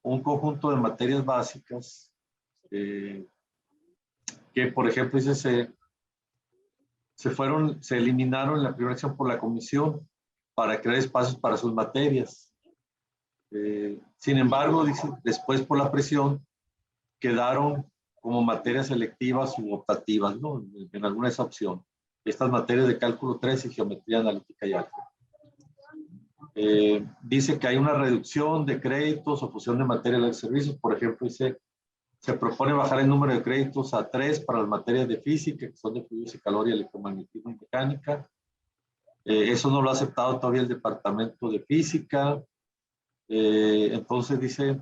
un conjunto de materias básicas que, por ejemplo, dice, se eliminaron en la primera acción por la comisión para crear espacios para sus materias. Sin embargo, dice, después por la presión quedaron como materias selectivas u optativas, ¿no? En alguna de esa opción. Estas materias de cálculo 3 y geometría analítica y álgebra. Dice que hay una reducción de créditos o fusión de materias de servicios. Por ejemplo, dice, se propone bajar el número de créditos a 3 para las materias de física, que son de fluidos y calor y electromagnetismo y mecánica. Eso no lo ha aceptado todavía el departamento de física. Entonces dice,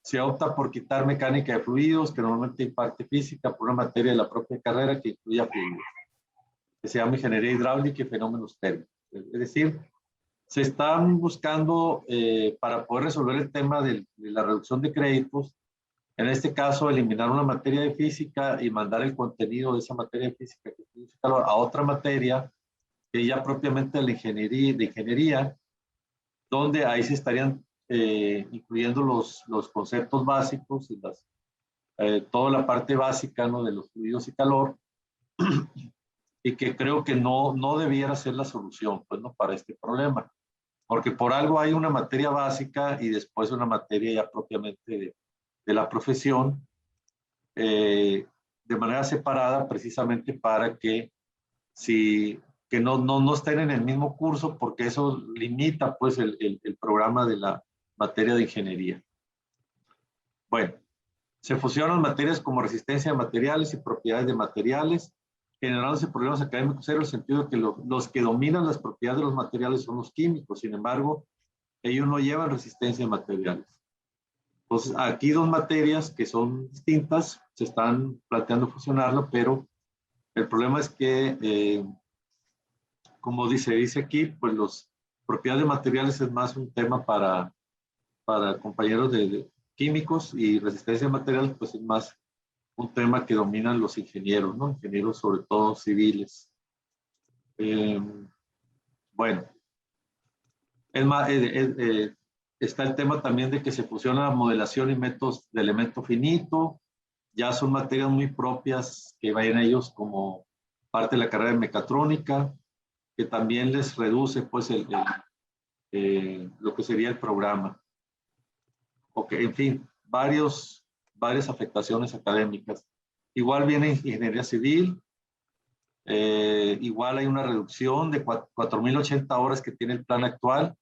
se opta por quitar mecánica de fluidos, que normalmente imparte física, por una materia de la propia carrera que incluya fluidos, que se llama ingeniería hidráulica y fenómenos térmicos. Es decir, se están buscando para poder resolver el tema de la reducción de créditos, en este caso eliminar una materia de física y mandar el contenido de esa materia de física a otra materia que ya propiamente de ingeniería, donde ahí se estarían incluyendo los conceptos básicos y toda la parte básica, ¿no?, de los fluidos y calor, y que creo que no debiera ser la solución, pues, ¿no?, para este problema, porque por algo hay una materia básica y después una materia ya propiamente de la profesión, de manera separada, precisamente para que no estén en el mismo curso, porque eso limita pues el programa de la materia de ingeniería. Bueno, se fusionan materias como resistencia de materiales y propiedades de materiales, generándose problemas académicos en el sentido de que los que dominan las propiedades de los materiales son los químicos. Sin embargo, ellos no llevan resistencia de materiales. Entonces, aquí dos materias que son distintas, se están planteando fusionarlo, pero el problema es que, como dice aquí, pues las propiedades de materiales es más un tema para compañeros de químicos, y resistencia de materiales pues es más un tema que dominan los ingenieros, ¿no? Ingenieros sobre todo civiles. Bueno, está el tema también de que se fusiona modelación y métodos de elemento finito. Ya son materias muy propias que vayan ellos como parte de la carrera de mecatrónica, que también les reduce pues lo que sería el programa. Ok, en fin, varias afectaciones académicas. Igual viene ingeniería civil, igual hay una reducción de 4.080 horas que tiene el plan actual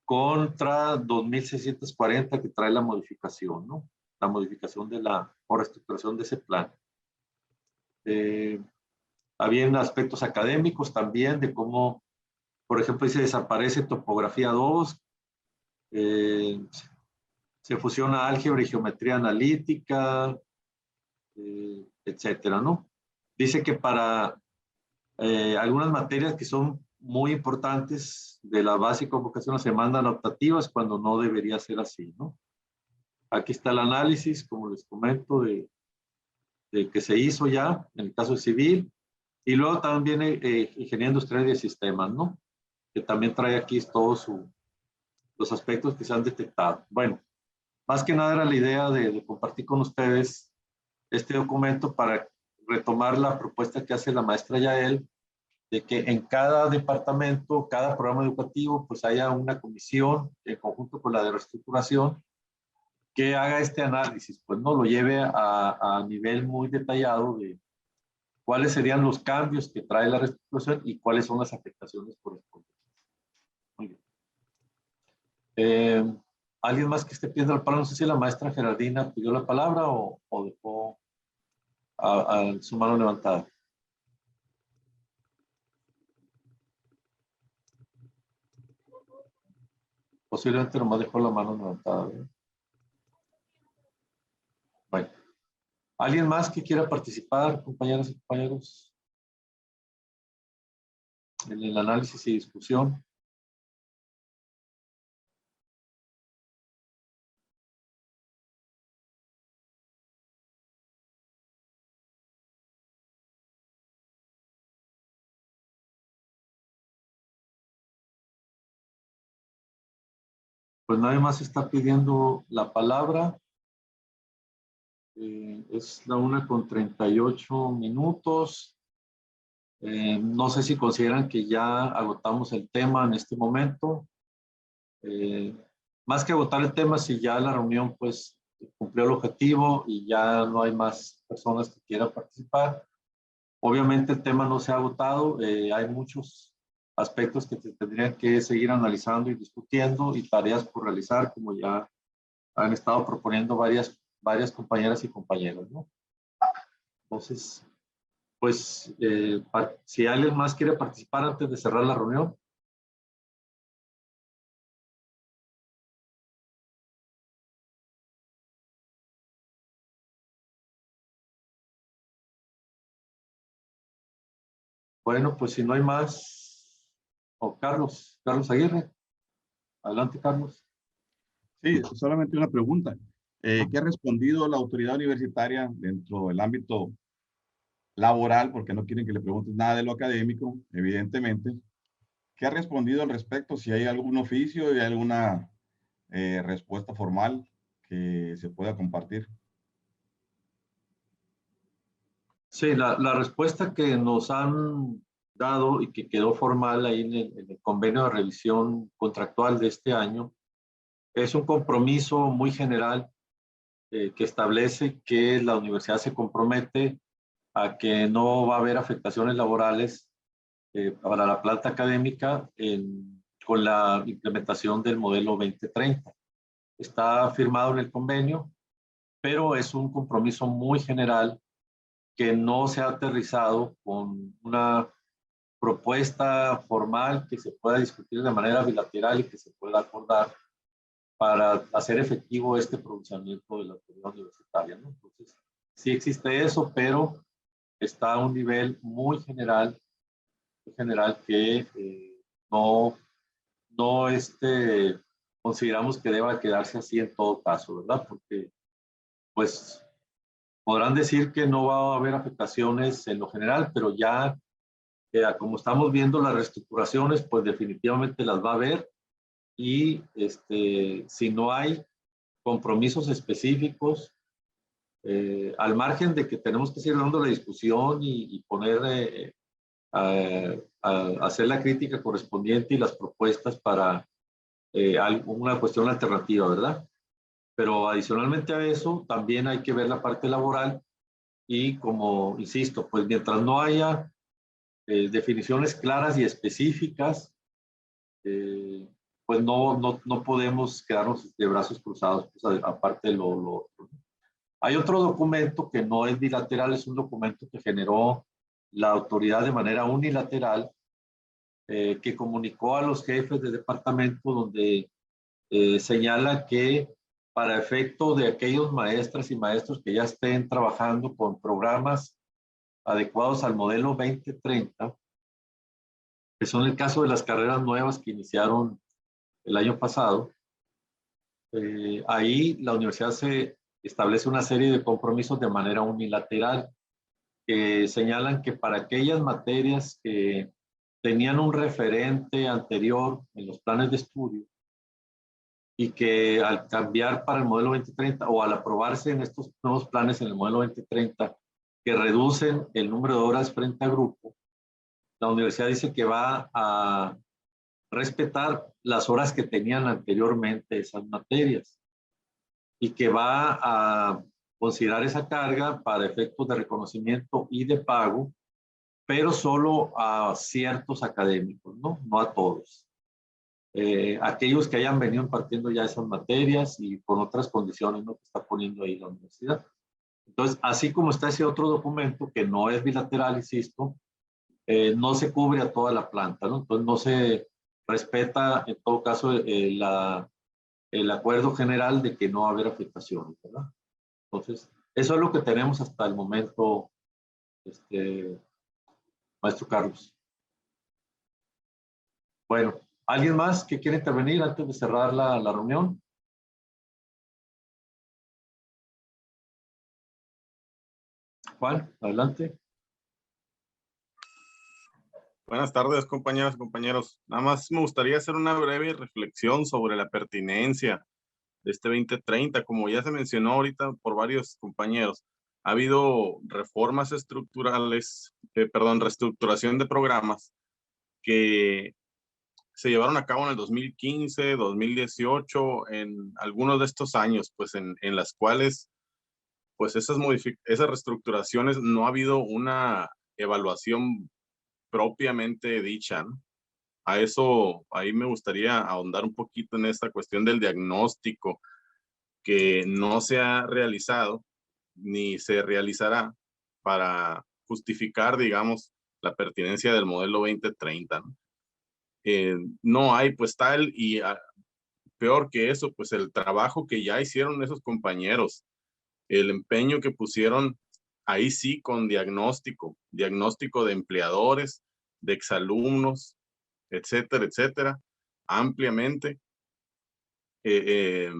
contra 2.640 que trae la modificación, ¿no? La modificación de la reestructuración de ese plan. Había aspectos académicos también de cómo, por ejemplo, se desaparece topografía 2, se fusiona álgebra y geometría analítica, etcétera, ¿no? Dice que para algunas materias que son muy importantes de la básica vocacional se mandan optativas cuando no debería ser así, ¿no? Aquí está el análisis, como les comento, de que se hizo ya en el caso de civil. Y luego también viene ingeniería industrial y de sistemas, ¿no? Que también trae aquí todos los aspectos que se han detectado. Bueno, más que nada era la idea de compartir con ustedes este documento para retomar la propuesta que hace la maestra Yael, de que en cada departamento, cada programa educativo, pues haya una comisión en conjunto con la de reestructuración que haga este análisis, pues no lo lleve a nivel muy detallado de cuáles serían los cambios que trae la reestructuración y cuáles son las afectaciones correspondientes. Muy bien. ¿Alguien más que esté pidiendo la palabra? No sé si la maestra Gerardina pidió la palabra o dejó a su mano levantada. Posiblemente nomás dejó la mano levantada, ¿eh? Bueno. ¿Alguien más que quiera participar, compañeras y compañeros, en el análisis y discusión? Pues nadie más está pidiendo la palabra. Es la 1:38. No sé si consideran que ya agotamos el tema en este momento. Más que agotar el tema, si ya la reunión pues cumplió el objetivo y ya no hay más personas que quieran participar. Obviamente el tema no se ha agotado. Hay muchos aspectos que se tendrían que seguir analizando y discutiendo y tareas por realizar, como ya han estado proponiendo varias compañeras y compañeros, ¿no? Entonces, pues, si alguien más quiere participar antes de cerrar la reunión. Bueno, pues si no hay más, Carlos Aguirre. Adelante, Carlos. Sí, solamente una pregunta. ¿Qué ha respondido la autoridad universitaria dentro del ámbito laboral? Porque no quieren que le preguntes nada de lo académico, evidentemente. ¿Qué ha respondido al respecto? Si hay algún oficio y alguna respuesta formal que se pueda compartir. Sí, la respuesta que nos han dado y que quedó formal ahí en el convenio de revisión contractual de este año es un compromiso muy general que establece que la universidad se compromete a que no va a haber afectaciones laborales para la planta académica con la implementación del modelo 2030. Está firmado en el convenio, pero es un compromiso muy general que no se ha aterrizado con una propuesta formal que se pueda discutir de manera bilateral y que se pueda acordar para hacer efectivo este pronunciamiento de la autoridad universitaria, ¿no? Entonces, sí existe eso, pero está a un nivel muy general que no consideramos que deba quedarse así en todo caso, ¿verdad? Porque, pues, podrán decir que no va a haber afectaciones en lo general, pero ya como estamos viendo las reestructuraciones, pues definitivamente las va a haber, y si no hay compromisos específicos, al margen de que tenemos que seguir dando la discusión y poner, hacer la crítica correspondiente y las propuestas para alguna cuestión alternativa, ¿verdad? Pero adicionalmente a eso, también hay que ver la parte laboral y, como insisto, pues mientras no haya definiciones claras y específicas, pues no podemos quedarnos de brazos cruzados, pues aparte de lo otro. Hay otro documento que no es bilateral, es un documento que generó la autoridad de manera unilateral, que comunicó a los jefes de departamento, donde señala que para efecto de aquellos maestras y maestros que ya estén trabajando con programas adecuados al modelo 2030, que son el caso de las carreras nuevas que iniciaron el año pasado, ahí la universidad se establece una serie de compromisos de manera unilateral que señalan que para aquellas materias que tenían un referente anterior en los planes de estudio y que al cambiar para el modelo 2030 o al aprobarse en estos nuevos planes en el modelo 2030 que reducen el número de horas frente a grupo, la universidad dice que va a respetar las horas que tenían anteriormente esas materias y que va a considerar esa carga para efectos de reconocimiento y de pago, pero solo a ciertos académicos, no a todos. Aquellos que hayan venido impartiendo ya esas materias y con otras condiciones, ¿no?, que está poniendo ahí la universidad. Entonces, así como está ese otro documento que no es bilateral, insisto, no se cubre a toda la planta, ¿no? Entonces no se respeta en todo caso el acuerdo general de que no va a haber afectaciones, ¿verdad? Entonces, eso es lo que tenemos hasta el momento, maestro Carlos. Bueno, ¿alguien más que quiera intervenir antes de cerrar la reunión? Juan, adelante. Buenas tardes, compañeras y compañeros. Nada más me gustaría hacer una breve reflexión sobre la pertinencia de este 2030. Como ya se mencionó ahorita por varios compañeros, ha habido reformas estructurales, reestructuración de programas que se llevaron a cabo en el 2015, 2018, en algunos de estos años, pues en las cuales pues esas reestructuraciones no ha habido una evaluación propiamente dicha, ¿no? Ahí me gustaría ahondar un poquito en esta cuestión del diagnóstico que no se ha realizado ni se realizará para justificar, digamos, la pertinencia del modelo 2030, ¿no? No hay pues tal, y peor que eso, pues el trabajo que ya hicieron esos compañeros, el empeño que pusieron ahí sí con diagnóstico de empleadores, de exalumnos, etcétera, etcétera, ampliamente, se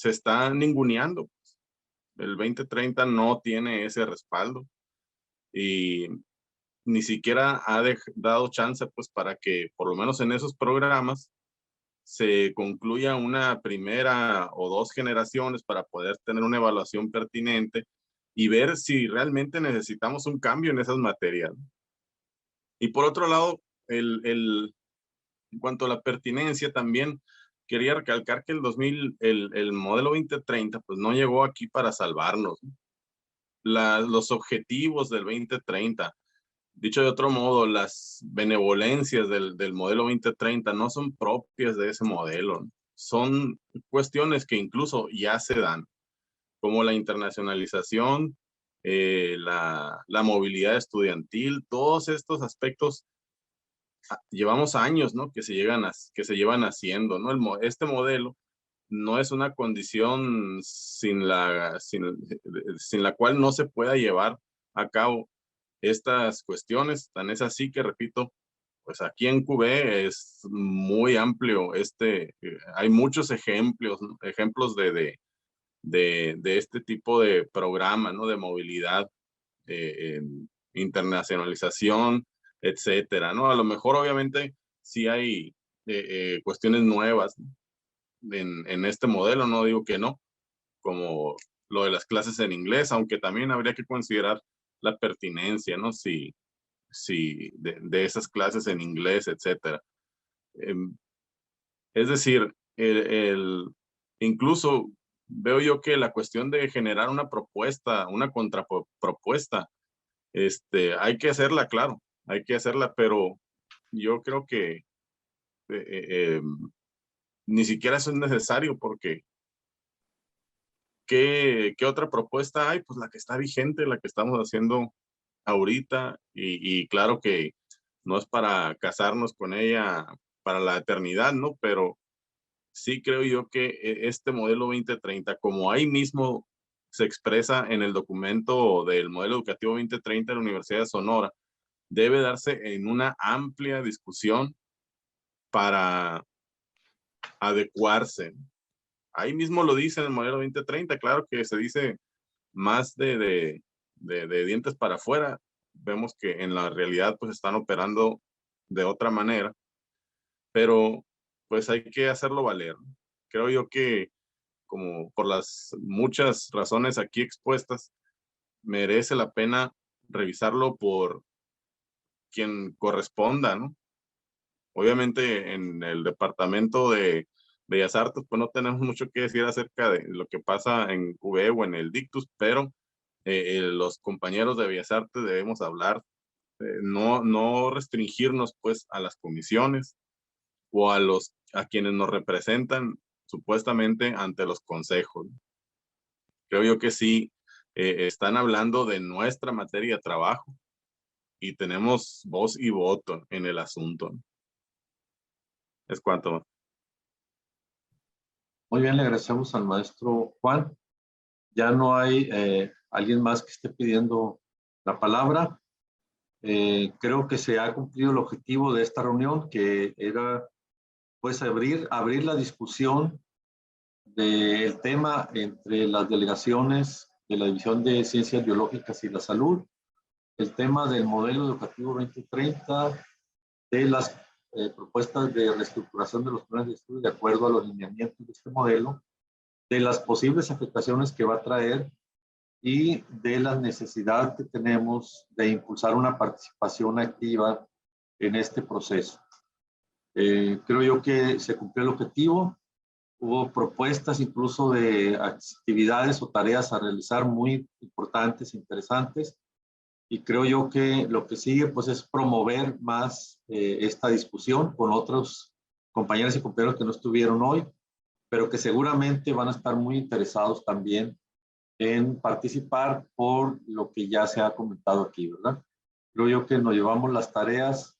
está ninguneando. El 2030 no tiene ese respaldo y ni siquiera ha dado chance pues para que por lo menos en esos programas se concluya una primera o dos generaciones para poder tener una evaluación pertinente y ver si realmente necesitamos un cambio en esas materias. Y por otro lado, en cuanto a la pertinencia, también quería recalcar que el modelo 2030 pues no llegó aquí para salvarnos, ¿no? Los objetivos del 2030, dicho de otro modo, las benevolencias del modelo 2030 no son propias de ese modelo, ¿no? Son cuestiones que incluso ya se dan, como la internacionalización, la movilidad estudiantil, todos estos aspectos llevamos años, ¿no?, que se llevan haciendo, ¿no? Este modelo no es una condición sin la cual no se pueda llevar a cabo estas cuestiones. Tan es así que, repito, pues aquí en QB es muy amplio hay muchos ejemplos, ¿no?, de este tipo de programa, ¿no? De movilidad, internacionalización, etcétera, ¿no? A lo mejor, obviamente, sí hay cuestiones nuevas, ¿no? en este modelo, no digo que no, como lo de las clases en inglés, aunque también habría que considerar la pertinencia, ¿no? Si de esas clases en inglés, etcétera. Es decir, incluso veo yo que la cuestión de generar una propuesta, una contrapropuesta, hay que hacerla, claro, hay que hacerla, pero yo creo que ni siquiera eso es necesario, porque ¿qué otra propuesta hay? Pues la que está vigente, la que estamos haciendo ahorita, y claro que no es para casarnos con ella para la eternidad, ¿no? Pero sí creo yo que este modelo 2030, como ahí mismo se expresa en el documento del modelo educativo 2030 de la Universidad de Sonora, debe darse en una amplia discusión para adecuarse. Ahí mismo lo dice en el modelo 2030, claro que se dice más de dientes para afuera. Vemos que en la realidad pues están operando de otra manera, pero pues hay que hacerlo valer. Creo yo que, como por las muchas razones aquí expuestas, merece la pena revisarlo por quien corresponda, ¿no? Obviamente en el departamento de Bellas Artes pues no tenemos mucho que decir acerca de lo que pasa en QVE o en el Dictus, pero los compañeros de Bellas Artes debemos hablar, no restringirnos pues a las comisiones o a quienes nos representan supuestamente ante los consejos. Creo yo que sí, están hablando de nuestra materia de trabajo y tenemos voz y voto en el asunto. Es cuanto. Muy bien, le agradecemos al maestro Juan. Ya no hay alguien más que esté pidiendo la palabra. Creo que se ha cumplido el objetivo de esta reunión, que era pues abrir la discusión del tema entre las delegaciones de la División de Ciencias Biológicas y la Salud, el tema del modelo educativo 2030, de las propuestas de reestructuración de los planes de estudio de acuerdo a los lineamientos de este modelo, de las posibles afectaciones que va a traer y de la necesidad que tenemos de impulsar una participación activa en este proceso. Creo yo que se cumplió el objetivo. Hubo propuestas incluso de actividades o tareas a realizar muy importantes, interesantes, y creo yo que lo que sigue pues es promover más esta discusión con otros compañeros y compañeros que no estuvieron hoy, pero que seguramente van a estar muy interesados también en participar por lo que ya se ha comentado aquí, ¿verdad? Creo yo que nos llevamos las tareas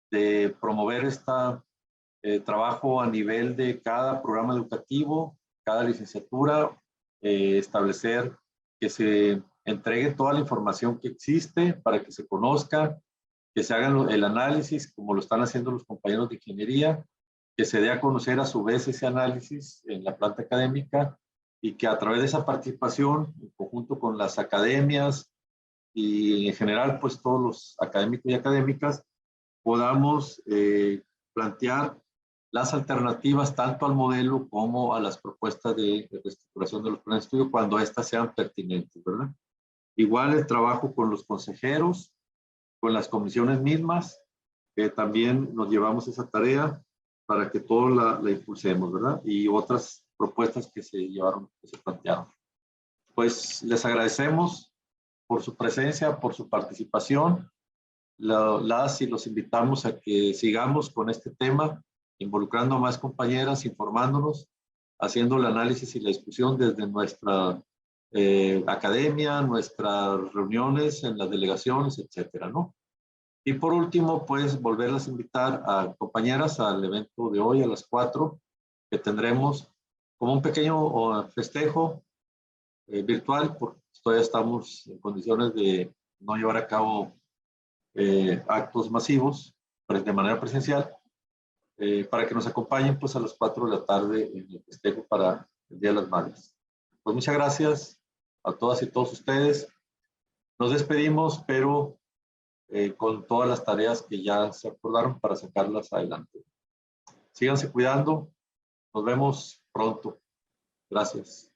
de promover trabajo a nivel de cada programa educativo, cada licenciatura, establecer que se entregue toda la información que existe para que se conozca, que se haga el análisis como lo están haciendo los compañeros de ingeniería, que se dé a conocer a su vez ese análisis en la planta académica y que a través de esa participación, en conjunto con las academias y en general pues todos los académicos y académicas, podamos plantear las alternativas tanto al modelo como a las propuestas de reestructuración de los planes de estudio cuando éstas sean pertinentes, ¿verdad? Igual el trabajo con los consejeros, con las comisiones mismas, también nos llevamos esa tarea para que todos la impulsemos, ¿verdad? Y otras propuestas que se llevaron, que se plantearon. Pues les agradecemos por su presencia, por su participación. Las y los invitamos a que sigamos con este tema, involucrando a más compañeras, informándonos, haciendo el análisis y la discusión desde nuestra academia, nuestras reuniones en las delegaciones, etcétera, ¿no? Y por último, pues volverlas a invitar a compañeras al evento de hoy a las 4, que tendremos como un pequeño festejo virtual, porque todavía estamos en condiciones de no llevar a cabo actos masivos de manera presencial, para que nos acompañen pues a las 4 de la tarde en el festejo para el Día de las Madres. Pues muchas gracias a todas y todos ustedes. Nos despedimos, pero con todas las tareas que ya se acordaron para sacarlas adelante. Síganse cuidando. Nos vemos pronto. Gracias.